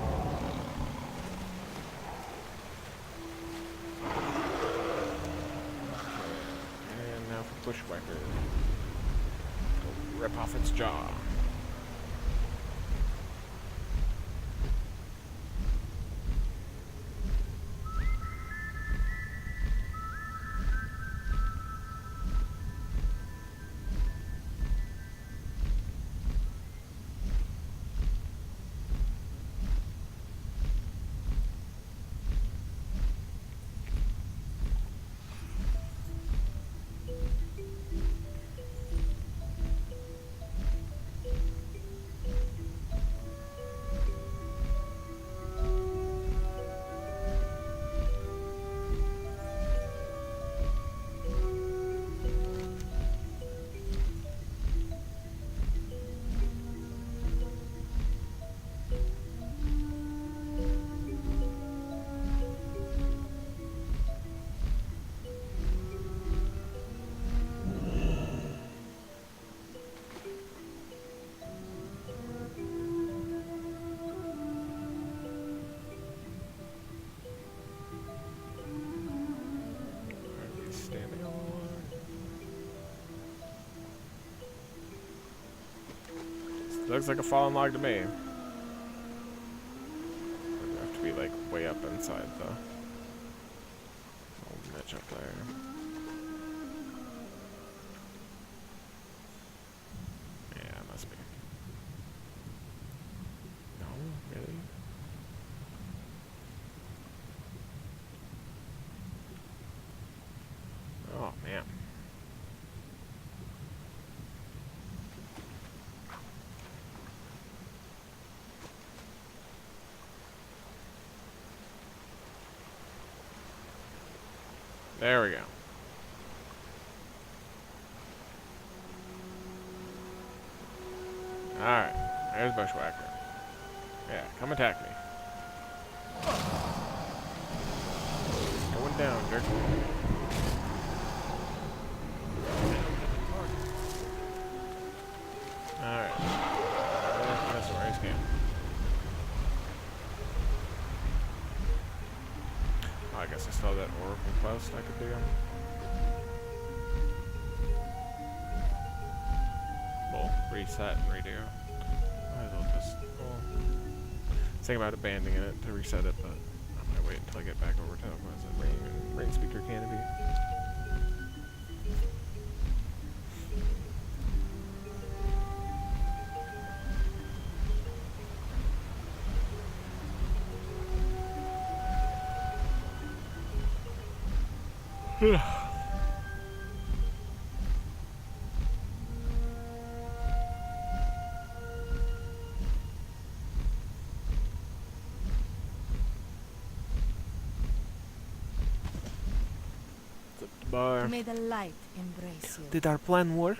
And now for Bushwhacker. Go rip off its jaw. Standing on. Looks like a fallen log to me. It would have to be like way up inside the old niche up there. Yeah, it must be. No, really? Oh man. There we go. Alright, there's Bushwhacker. Yeah, come attack me. Going down, jerk. Alright. That's where I came. Oh, I guess I still have that Oracle quest I could do. Well, reset and redo. Might as well just. Well, thinking about abandoning it to reset it, but I might wait until I get back over to Rain Speaker Canopy. Bar. May the light embrace you. Did our plan work?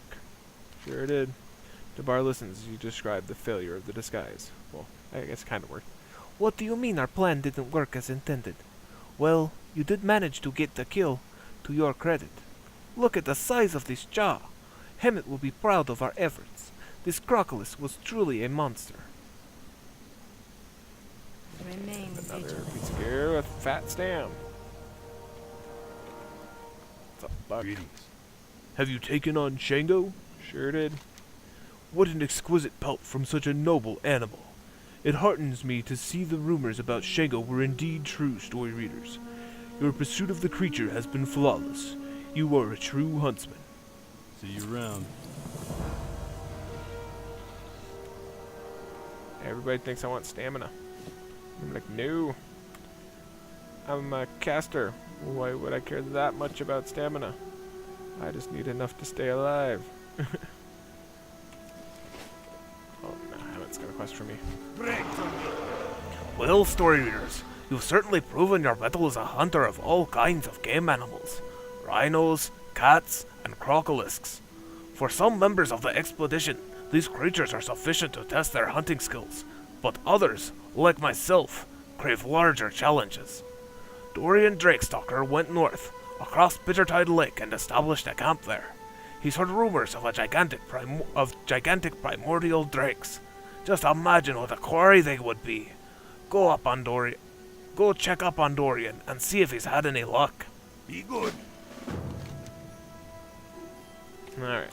Sure did. Debar listens as you describe the failure of the disguise. Well, I guess it kind of worked. What do you mean our plan didn't work as intended? Well, you did manage to get the kill, to your credit. Look at the size of this jaw. Hemet will be proud of our efforts. This Crocolus was truly a monster. Remain Another vigilant. piece of gear with fat stam. What's up, Buck? Greetings. Have you taken on Shango? Sure did. What an exquisite pelt from such a noble animal. It heartens me to see the rumors about Shango were indeed true, story readers. Your pursuit of the creature has been flawless. You are a true huntsman. See you around. Everybody thinks I want stamina. I'm like, no. I'm a caster. Why would I care that much about stamina? I just need enough to stay alive. Oh, no, Hemet's got a quest for me. Break to me. Well, story readers, you've certainly proven your mettle as a hunter of all kinds of game animals. Rhinos, cats, and crocolisks. For some members of the expedition, these creatures are sufficient to test their hunting skills, but others, like myself, crave larger challenges. Dorian Drakestalker went north, across Bittertide Lake and established a camp there. He's heard rumors of gigantic primordial drakes. Just imagine what a quarry they would be. Go check up on Dorian and see if he's had any luck. Be good. Alright.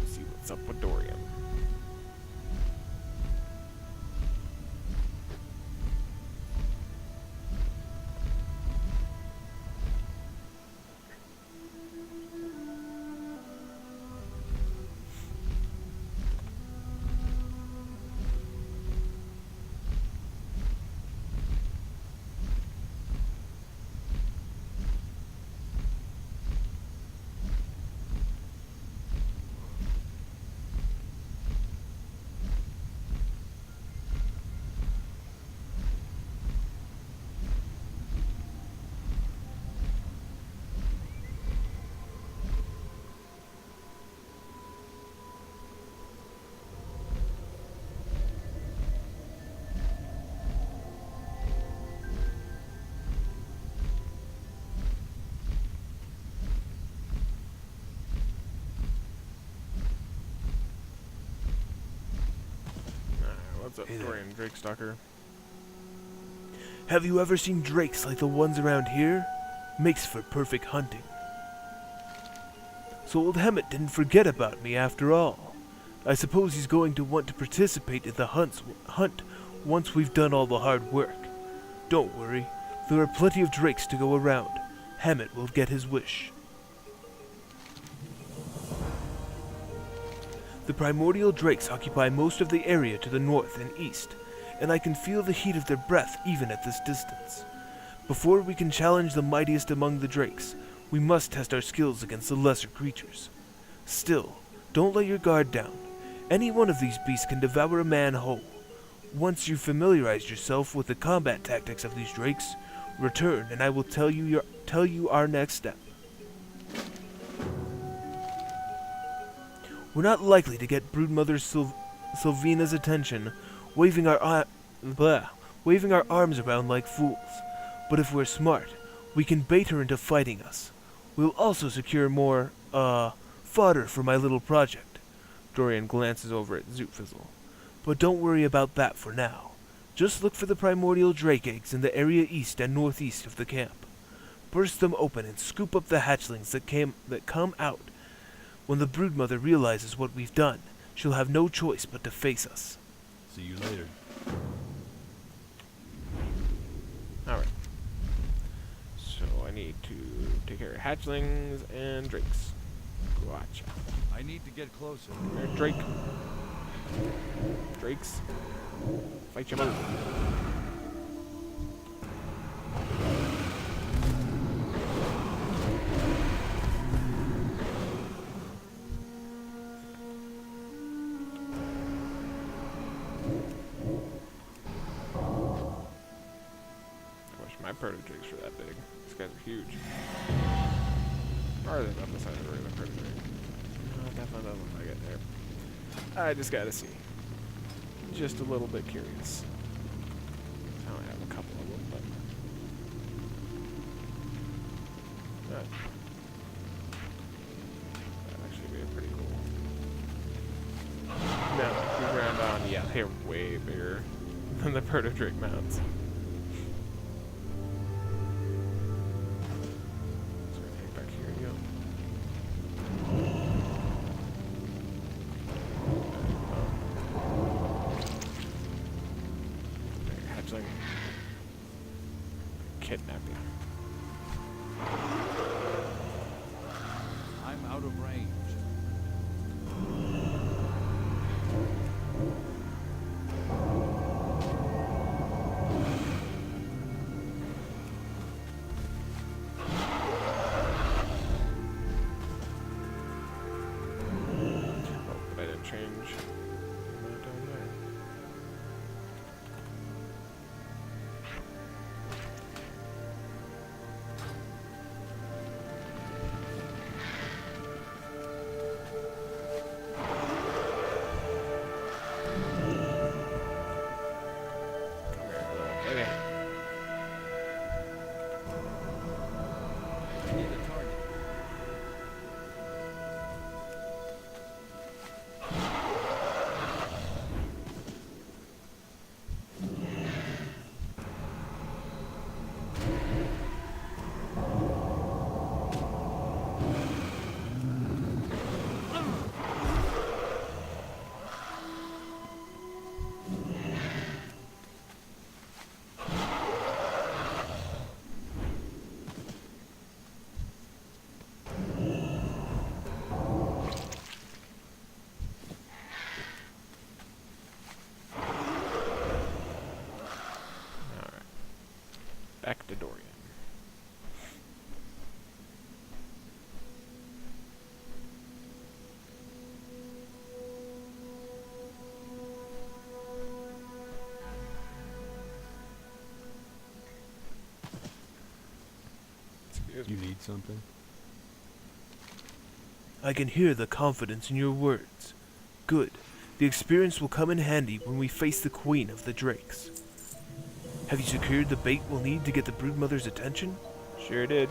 Let's see what's up with Dorian. What's up, Hey there. Dorian Drake Stalker? Have you ever seen drakes like the ones around here? Makes for perfect hunting. So old Hemet didn't forget about me after all. I suppose he's going to want to participate in the hunt once we've done all the hard work. Don't worry, there are plenty of drakes to go around. Hemet will get his wish. The primordial drakes occupy most of the area to the north and east, and I can feel the heat of their breath even at this distance. Before we can challenge the mightiest among the drakes, we must test our skills against the lesser creatures. Still, don't let your guard down. Any one of these beasts can devour a man whole. Once you've familiarized yourself with the combat tactics of these drakes, return and I will tell you our next step. We're not likely to get Broodmother Sylvina's attention, waving our arms around like fools. But if we're smart, we can bait her into fighting us. We'll also secure more, fodder for my little project. Dorian glances over at Zootfizzle. But don't worry about that for now. Just look for the primordial drake eggs in the area east and northeast of the camp. Burst them open and scoop up the hatchlings that come out. When the broodmother realizes what we've done, she'll have no choice but to face us. See you later. Alright. So I need to take care of hatchlings and drakes. Gotcha. I need to get closer. There, Drake. Drakes. Fight your mother. I wish my proto-drakes were that big. These guys are huge. Or are they about the size of a regular proto-drake? No, definitely doesn't look like it there. I just gotta see. Just a little bit curious. I only have a couple of them, but... That'd actually be pretty cool. Now, we ground on, yeah, they're way bigger than the proto-drake mounts. So we're gonna take back here, yep. Hatchling. Kidnapping. I'm out of range. Oh, but I didn't change. What am I doing there? back to Dorian. You need something? I can hear the confidence in your words. Good. The experience will come in handy when we face the Queen of the Drakes. Have you secured the bait we'll need to get the Broodmother's attention? Sure did.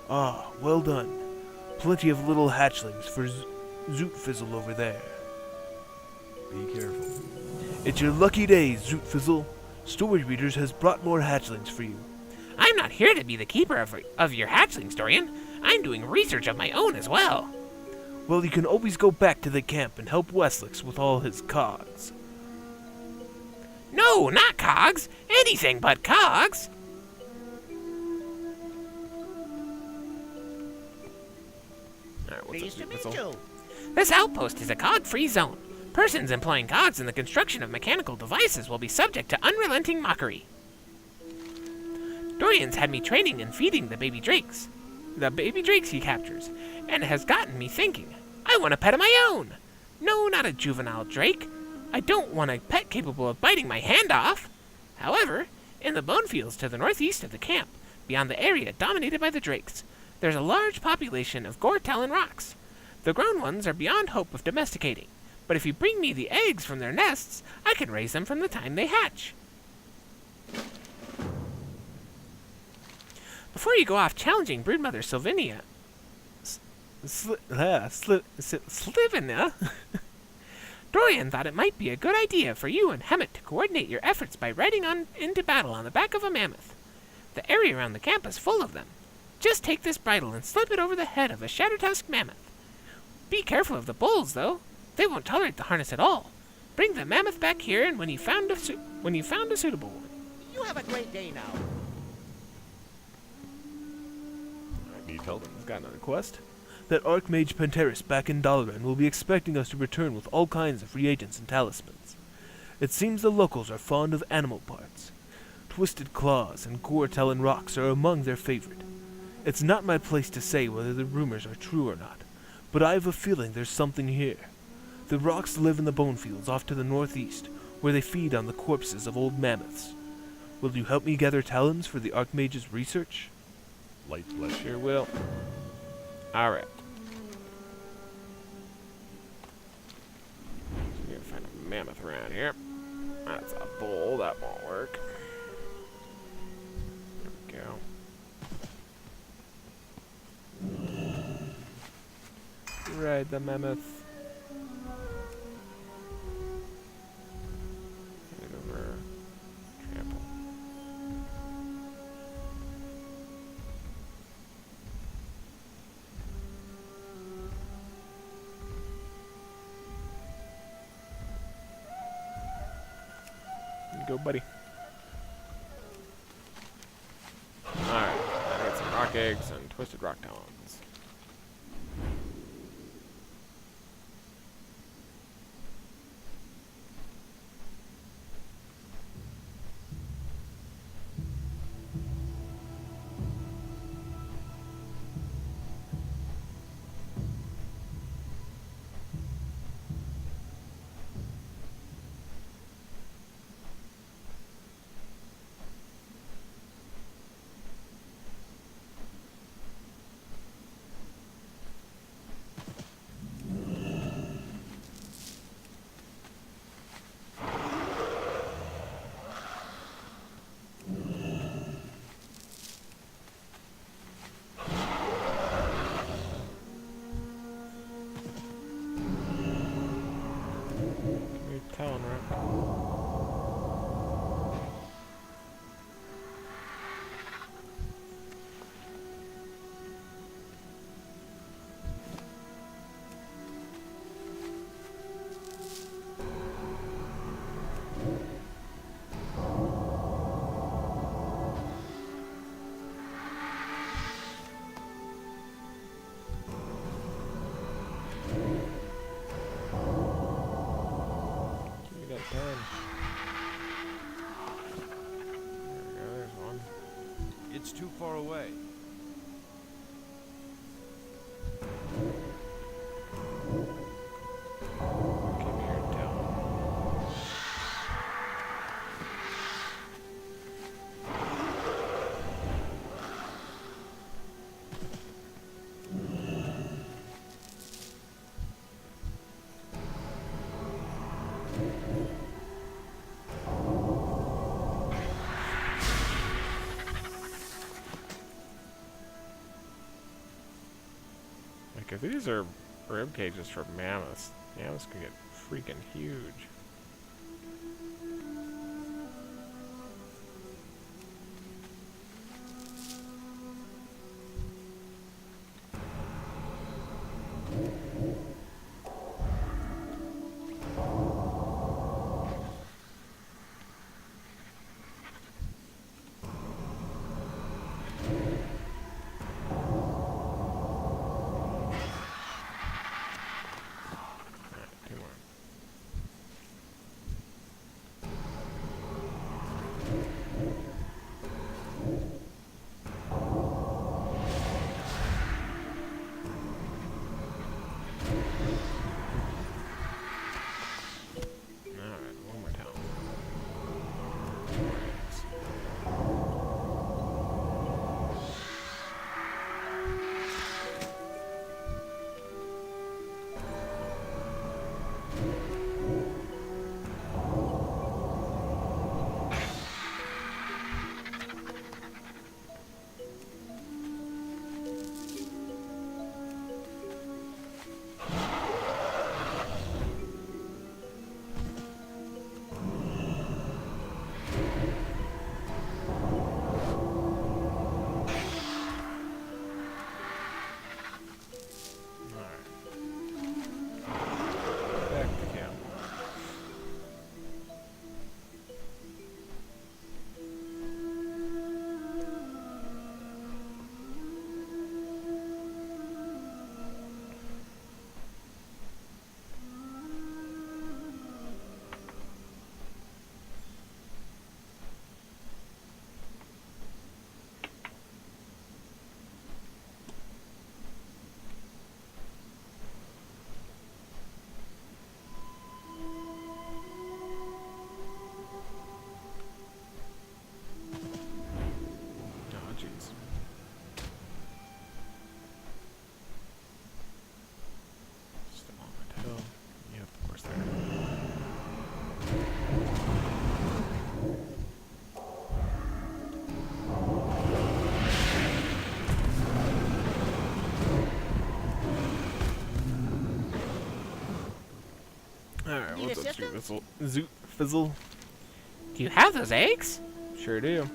Ah, well done. Plenty of little hatchlings for Zootfizzle over there. Be careful. It's your lucky day, Zootfizzle. Story Readers has brought more hatchlings for you. I'm not here to be the keeper of your hatchlings, Dorian. I'm doing research of my own as well. Well, you can always go back to the camp and help Westlix with all his cogs. No, not cogs. Anything but cogs. Alright, what's up, Zootfizzle? This outpost is a cog-free zone. Persons employing cogs in the construction of mechanical devices will be subject to unrelenting mockery. Dorian's had me training and feeding the baby drakes he captures, and it has gotten me thinking. I want a pet of my own. No, not a juvenile drake. I don't want a pet capable of biting my hand off. However, in the bone fields to the northeast of the camp, beyond the area dominated by the drakes, there's a large population of Gore-Talon rocks. The grown ones are beyond hope of domesticating, but if you bring me the eggs from their nests, I can raise them from the time they hatch. Before you go off challenging Broodmother Sylvania, Slivina, Dorian thought it might be a good idea for you and Hemet to coordinate your efforts by riding on into battle on the back of a mammoth. The area around the camp is full of them. Just take this bridle and slip it over the head of a Shattertusk mammoth. Be careful of the bulls, though. They won't tolerate the harness at all. Bring the mammoth back here, and when you found a suitable one. You have a great day now. I need help. I've got another quest. That Archmage Panteris back in Dalaran will be expecting us to return with all kinds of reagents and talismans. It seems the locals are fond of animal parts. Twisted claws and Gore-Talon rocks are among their favorite. It's not my place to say whether the rumors are true or not, but I have a feeling there's something here. The rocks live in the bone fields off to the northeast, where they feed on the corpses of old mammoths. Will you help me gather talons for the Archmage's research? Light flesh. Sure will. Alright. So gotta find a mammoth around here. That's a bull, that won't work. There we go. Ride the mammoth. Head over. Trample. Go, buddy. Alright, I got some rock eggs and twisted rock talons. It's too far away. Came here and tell. Like, if these are rib cages for mammoths, mammoths could get freaking huge. Alright, two more. Alright, one more down. Back to camp. Oh, jeez. Still on my tail. Yep, of course there. Alright, Need what's up, assistance? Zoot Fizzle? Do you have those eggs? Sure do.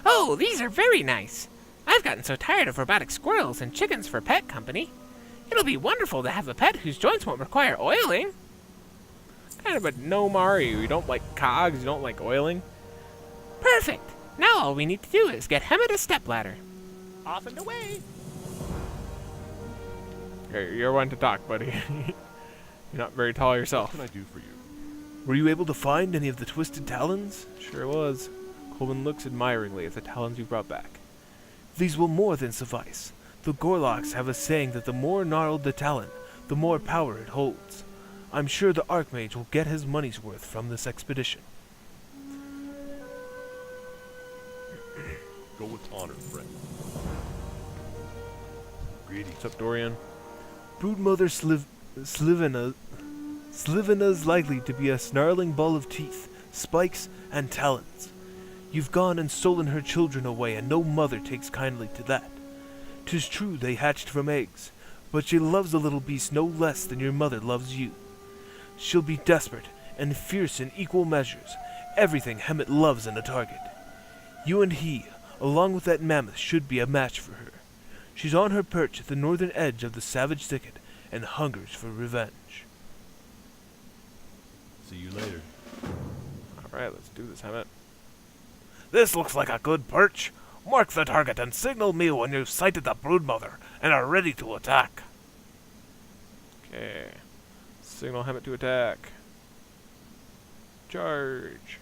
Oh, these are very nice. I've gotten so tired of robotic squirrels and chickens for pet company. It'll be wonderful to have a pet whose joints won't require oiling. Kind of a gnome are you? You don't like cogs, you don't like oiling? Perfect. Now all we need to do is get Hemet a stepladder. Off and away. You're one to talk, buddy. You're not very tall What yourself. can I do for you? Were you able to find any of the twisted talons? Sure was. Coleman looks admiringly at the talons you brought back. These will more than suffice. The Gorloks have a saying that the more gnarled the talon, the more power it holds. I'm sure the Archmage will get his money's worth from this expedition. Go with honor, friend. Greetings. What's up, Dorian? Broodmother Slivina's likely to be a snarling ball of teeth, spikes, and talons. You've gone and stolen her children away, and no mother takes kindly to that. 'Tis true they hatched from eggs, but she loves the little beast no less than your mother loves you. She'll be desperate and fierce in equal measures, everything Hemet loves in a target. You and he, along with that mammoth, should be a match for her. She's on her perch at the northern edge of the savage thicket and hungers for revenge. See you later. Alright, let's do this, Hemet. This looks like a good perch. Mark the target and signal me when you've sighted the broodmother and are ready to attack. Okay. Signal Hemet to attack. Charge.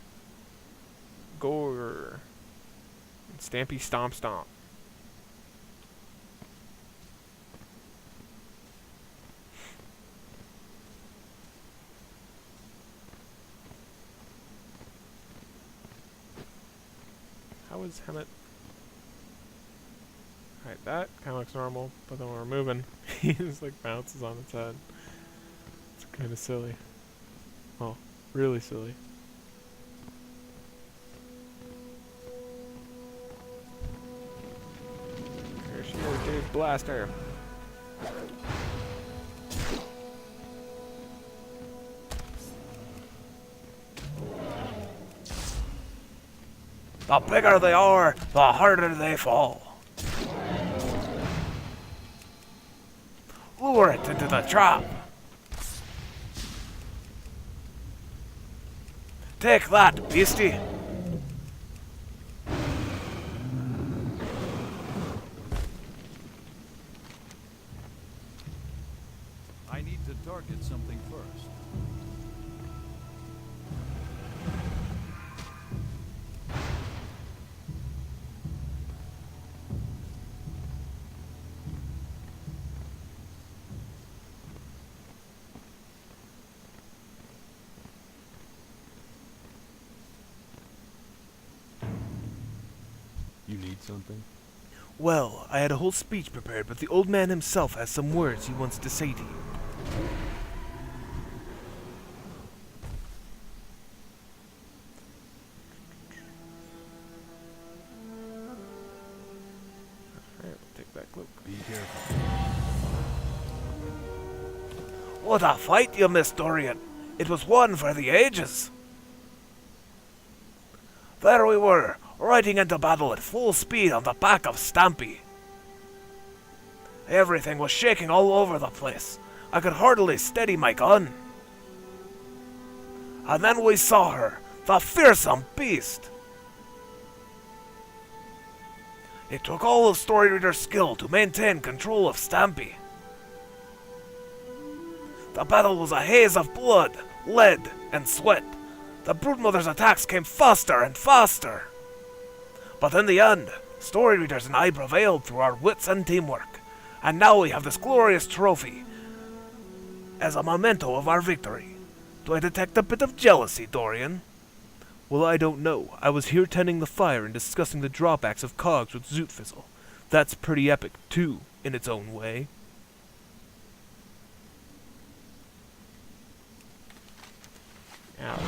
Gore. Stampy stomp stomp. How is Hemet? Alright, that kind of looks normal, but then when we're moving, he just like bounces on its head. It's kind of silly. Well, really silly. There she is, dude. Blast her. The bigger they are, the harder they fall. Lure it into the trap. Take that, beastie. I need to target something first. You need something? Well, I had a whole speech prepared, but the old man himself has some words he wants to say to you. Alright, we'll take that cloak. Be careful. What a fight, you missed, Dorian. It was one for the ages. There we were, riding into battle at full speed on the back of Stampy. Everything was shaking all over the place. I could hardly steady my gun. And then we saw her, the fearsome beast. It took all of Story Reader's skill to maintain control of Stampy. The battle was a haze of blood, lead, and sweat. The Broodmother's attacks came faster and faster. But in the end, Story Readers and I prevailed through our wits and teamwork. And now we have this glorious trophy as a memento of our victory. Do I detect a bit of jealousy, Dorian? Well, I don't know. I was here tending the fire and discussing the drawbacks of cogs with Zootfizzle. That's pretty epic, too, in its own way. Ouch.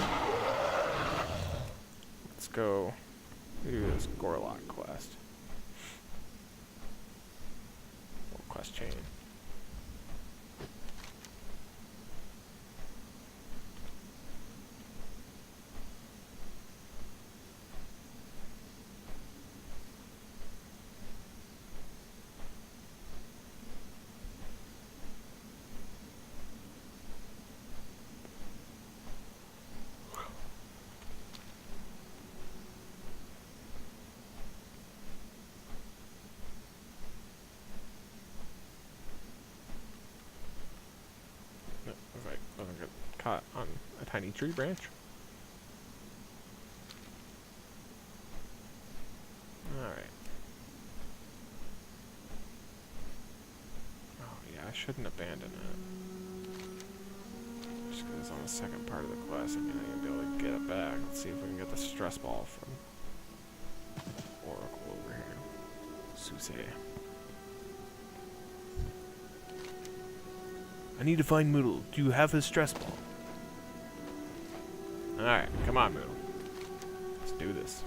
Let's go do this Gorlock quest. Or quest chain. I get caught on a tiny tree branch. Alright. Oh yeah, I shouldn't abandon it. Just because it's on the second part of the quest, I'm gonna be able to get it back. Let's see if we can get the stress ball from Oracle over here. Suse. I need to find Moodle. Do you have his stress ball? Alright, come on, Moodle. Let's do this.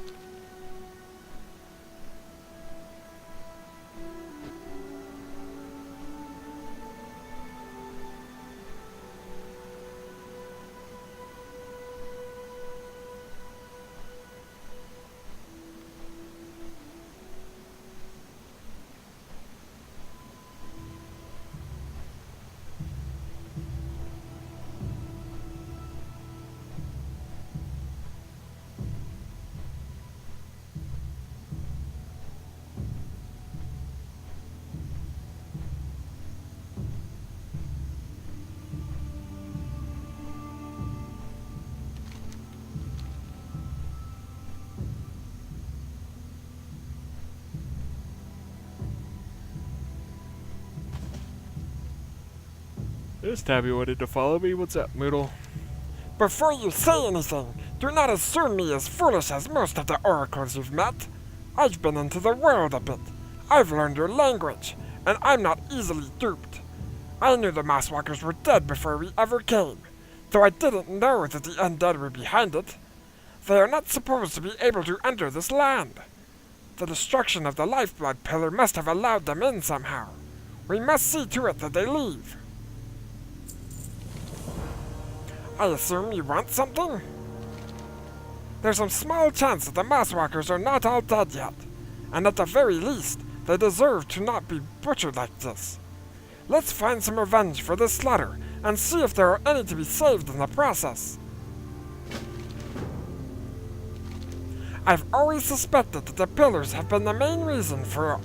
This Tabby wanted to follow me. What's up, Moodle? Before you say anything, do not assume me as foolish as most of the oracles you've met. I've been into the world a bit. I've learned your language, and I'm not easily duped. I knew the Mosswalkers were dead before we ever came, though I didn't know that the undead were behind it. They are not supposed to be able to enter this land. The destruction of the Lifeblood Pillar must have allowed them in somehow. We must see to it that they leave. I assume you want something? There's some small chance that the Mosswalkers are not all dead yet, and at the very least, they deserve to not be butchered like this. Let's find some revenge for this slaughter, and see if there are any to be saved in the process. I've always suspected that the pillars have been the main reason for...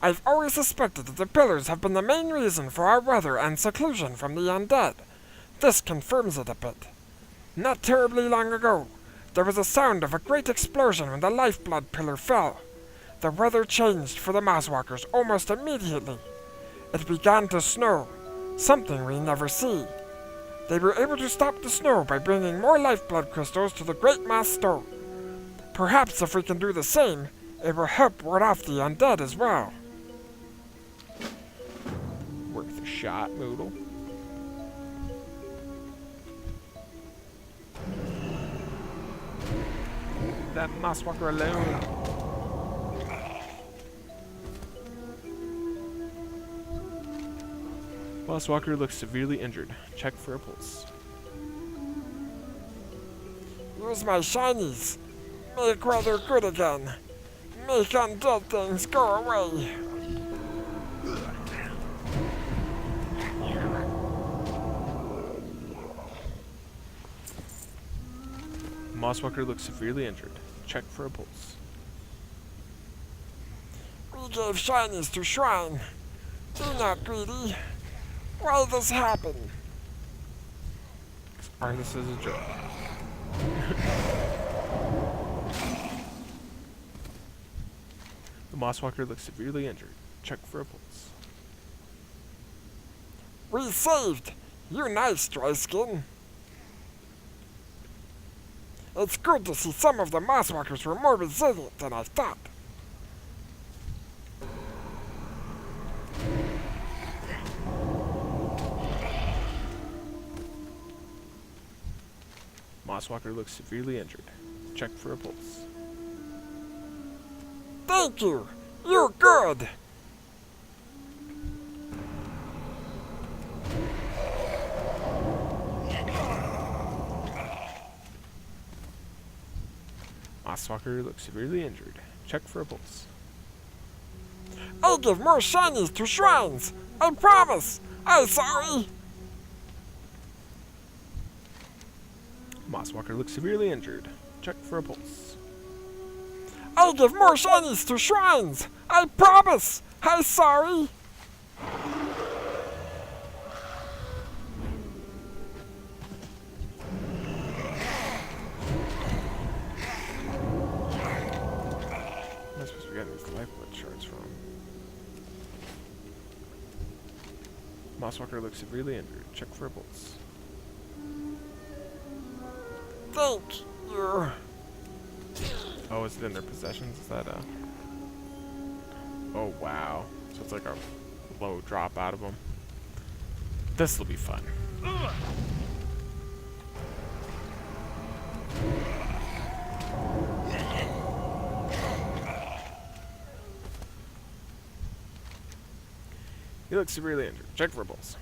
I've always suspected that the pillars have been the main reason for our weather and seclusion from the undead. This confirms it a bit. Not terribly long ago, there was a sound of a great explosion when the Lifeblood Pillar fell. The weather changed for the Mosswalkers almost immediately. It began to snow, something we never see. They were able to stop the snow by bringing more Lifeblood crystals to the Great Moss Stone. Perhaps if we can do the same, it will help ward off the undead as well. Worth a shot, Moodle. That Mosswalker alone. Mosswalker looks severely injured. Check for a pulse. Use my shinies. Make weather good again. Make undead things go away. Mosswalker looks severely injured. Check for a pulse. We gave shinies to Shrine. Be not greedy. Why this happen? Arthas is a joke. The Mosswalker looks severely injured. Check for a pulse. We saved. You nice, Dryskin. It's good to see some of the Mosswalkers were more resilient than I thought. Mosswalker looks severely injured. Check for a pulse. Thank you. You're good. Mosswalker looks severely injured. Check for a pulse. I'll give more shinies to Shrines. I promise. I'm sorry. Mosswalker looks severely injured. Check for a pulse. I'll give more shinies to Shrines. I promise. I'm sorry. Am I supposed to be getting these lifeblood shards from? Mosswalker looks severely injured. Check for a pulse. Thank you. Oh, is it in their possessions? Is that a... Oh, wow. So it's like a low drop out of them. This'll be fun. He looks severely injured. Check for a pulse.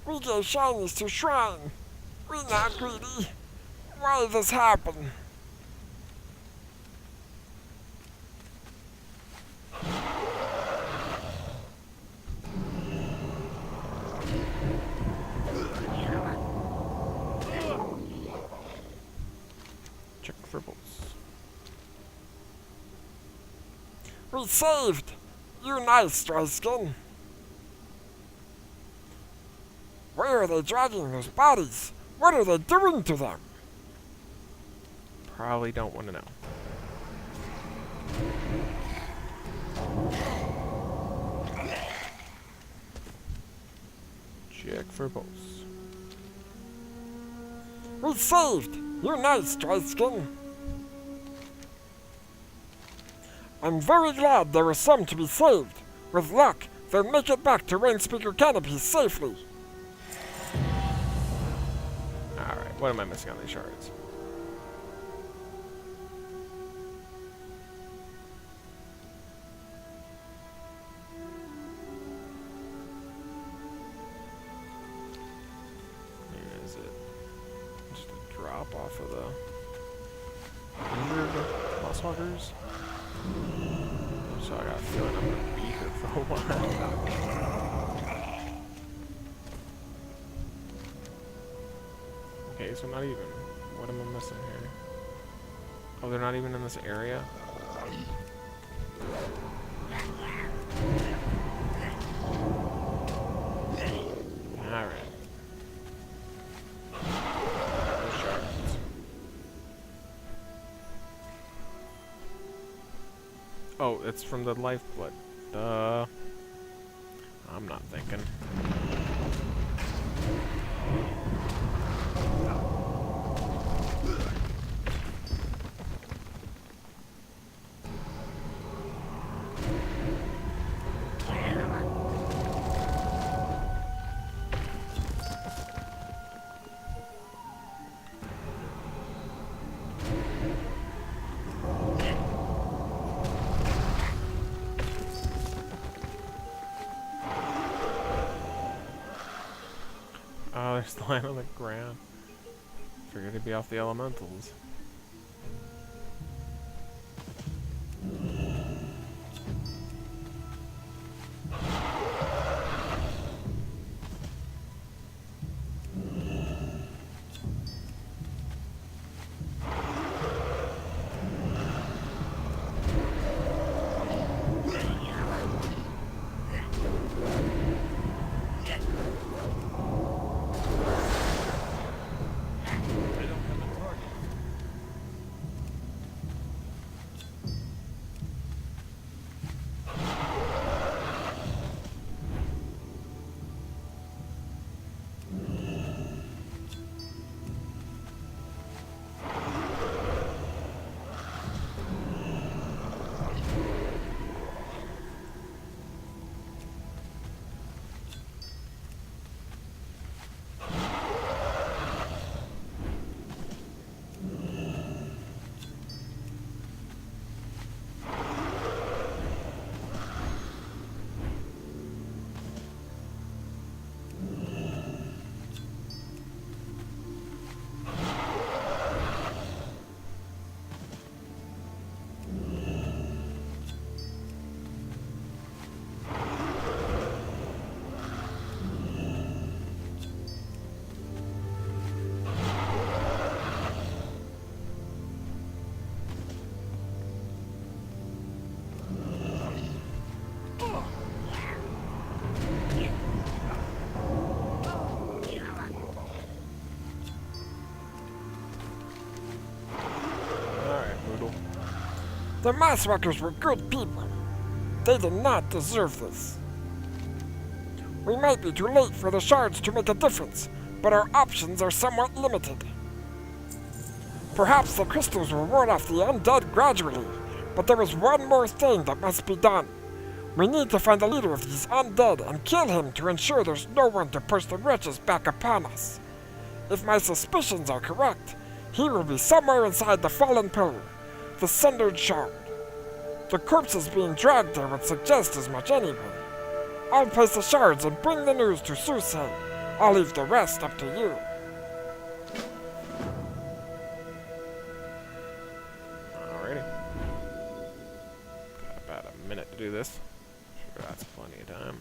We gave shinies to Shrine. We not greedy. Why this happen? Check for a pulse. We saved. You nice, Dryskin. Where are they dragging those bodies? What are they doing to them? Probably don't want to know. Check for both. We saved! You're nice, Dryskin. I'm very glad there were some to be saved. With luck, they'll make it back to Rainspeaker Canopy safely. Alright, what am I missing on these shards? Is it just a drop off of the injured Mosswalkers? So I got a feeling I'm gonna be here for a while. Okay, so not even. What am I missing here? Oh, they're not even in this area? Alright. Shards. Oh, it's from the lifeblood. Duh. I'm not thinking. Oh, there's the line on the ground. Figured it'd be off the elementals. They don't have a target. The Mosswalkers were good people. They did not deserve this. We might be too late for the shards to make a difference, but our options are somewhat limited. Perhaps the crystals will ward off the undead gradually, but there is one more thing that must be done. We need to find the leader of these undead and kill him to ensure there's no one to push the wretches back upon us. If my suspicions are correct, he will be somewhere inside the fallen pillar, the sundered shard. The corpses being dragged there would suggest as much anyway. I'll place the shards and bring the news to Susei. I'll leave the rest up to you. Alrighty. Got about a minute to do this. Sure, that's plenty of time.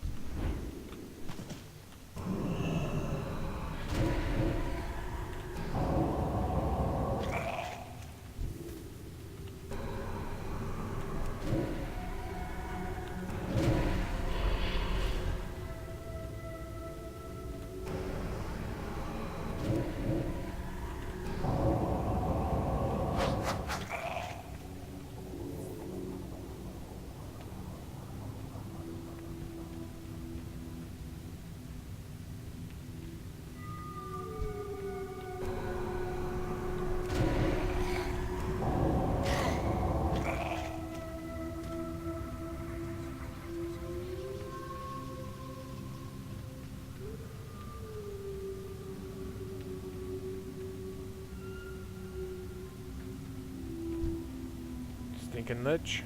stinking lich.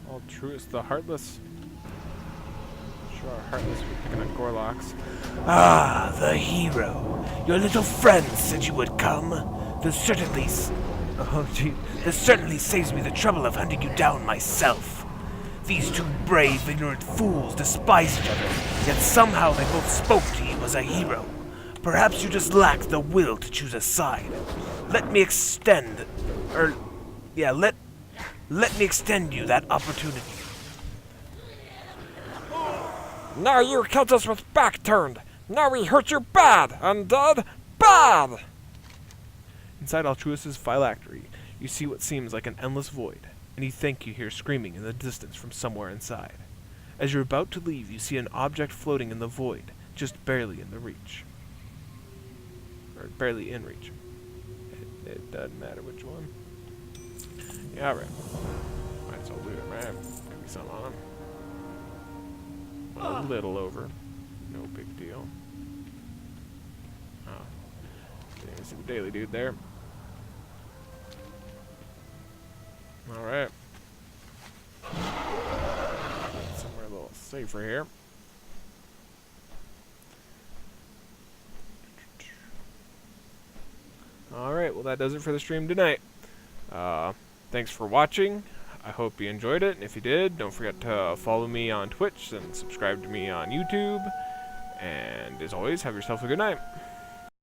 Altruist the Heartless. Sure, Heartless would be picking up Gorlocks. Ah, the hero. Your little friend said you would come. This certainly saves me the trouble of hunting you down myself. These two brave, ignorant fools despise each other, yet somehow they both spoke to you as a hero. Perhaps you just lack the will to choose a side. Let me extend you that opportunity. Now you killed us with back turned. Now we hurt you bad, undead, bad! Inside Altruist's phylactery, you see what seems like an endless void, and you think you hear screaming in the distance from somewhere inside. As you're about to leave, you see an object floating in the void, just barely in the reach. Or barely in reach. It doesn't matter which one. Yeah, alright. Might as well do it, right? Maybe some on him. A little over. No big deal. Oh. Didn't even see the daily dude there. Alright. Somewhere a little safer here. Alright, well that does it for the stream tonight. Thanks for watching. I hope you enjoyed it, and if you did, don't forget to follow me on Twitch and subscribe to me on YouTube. And as always, have yourself a good night.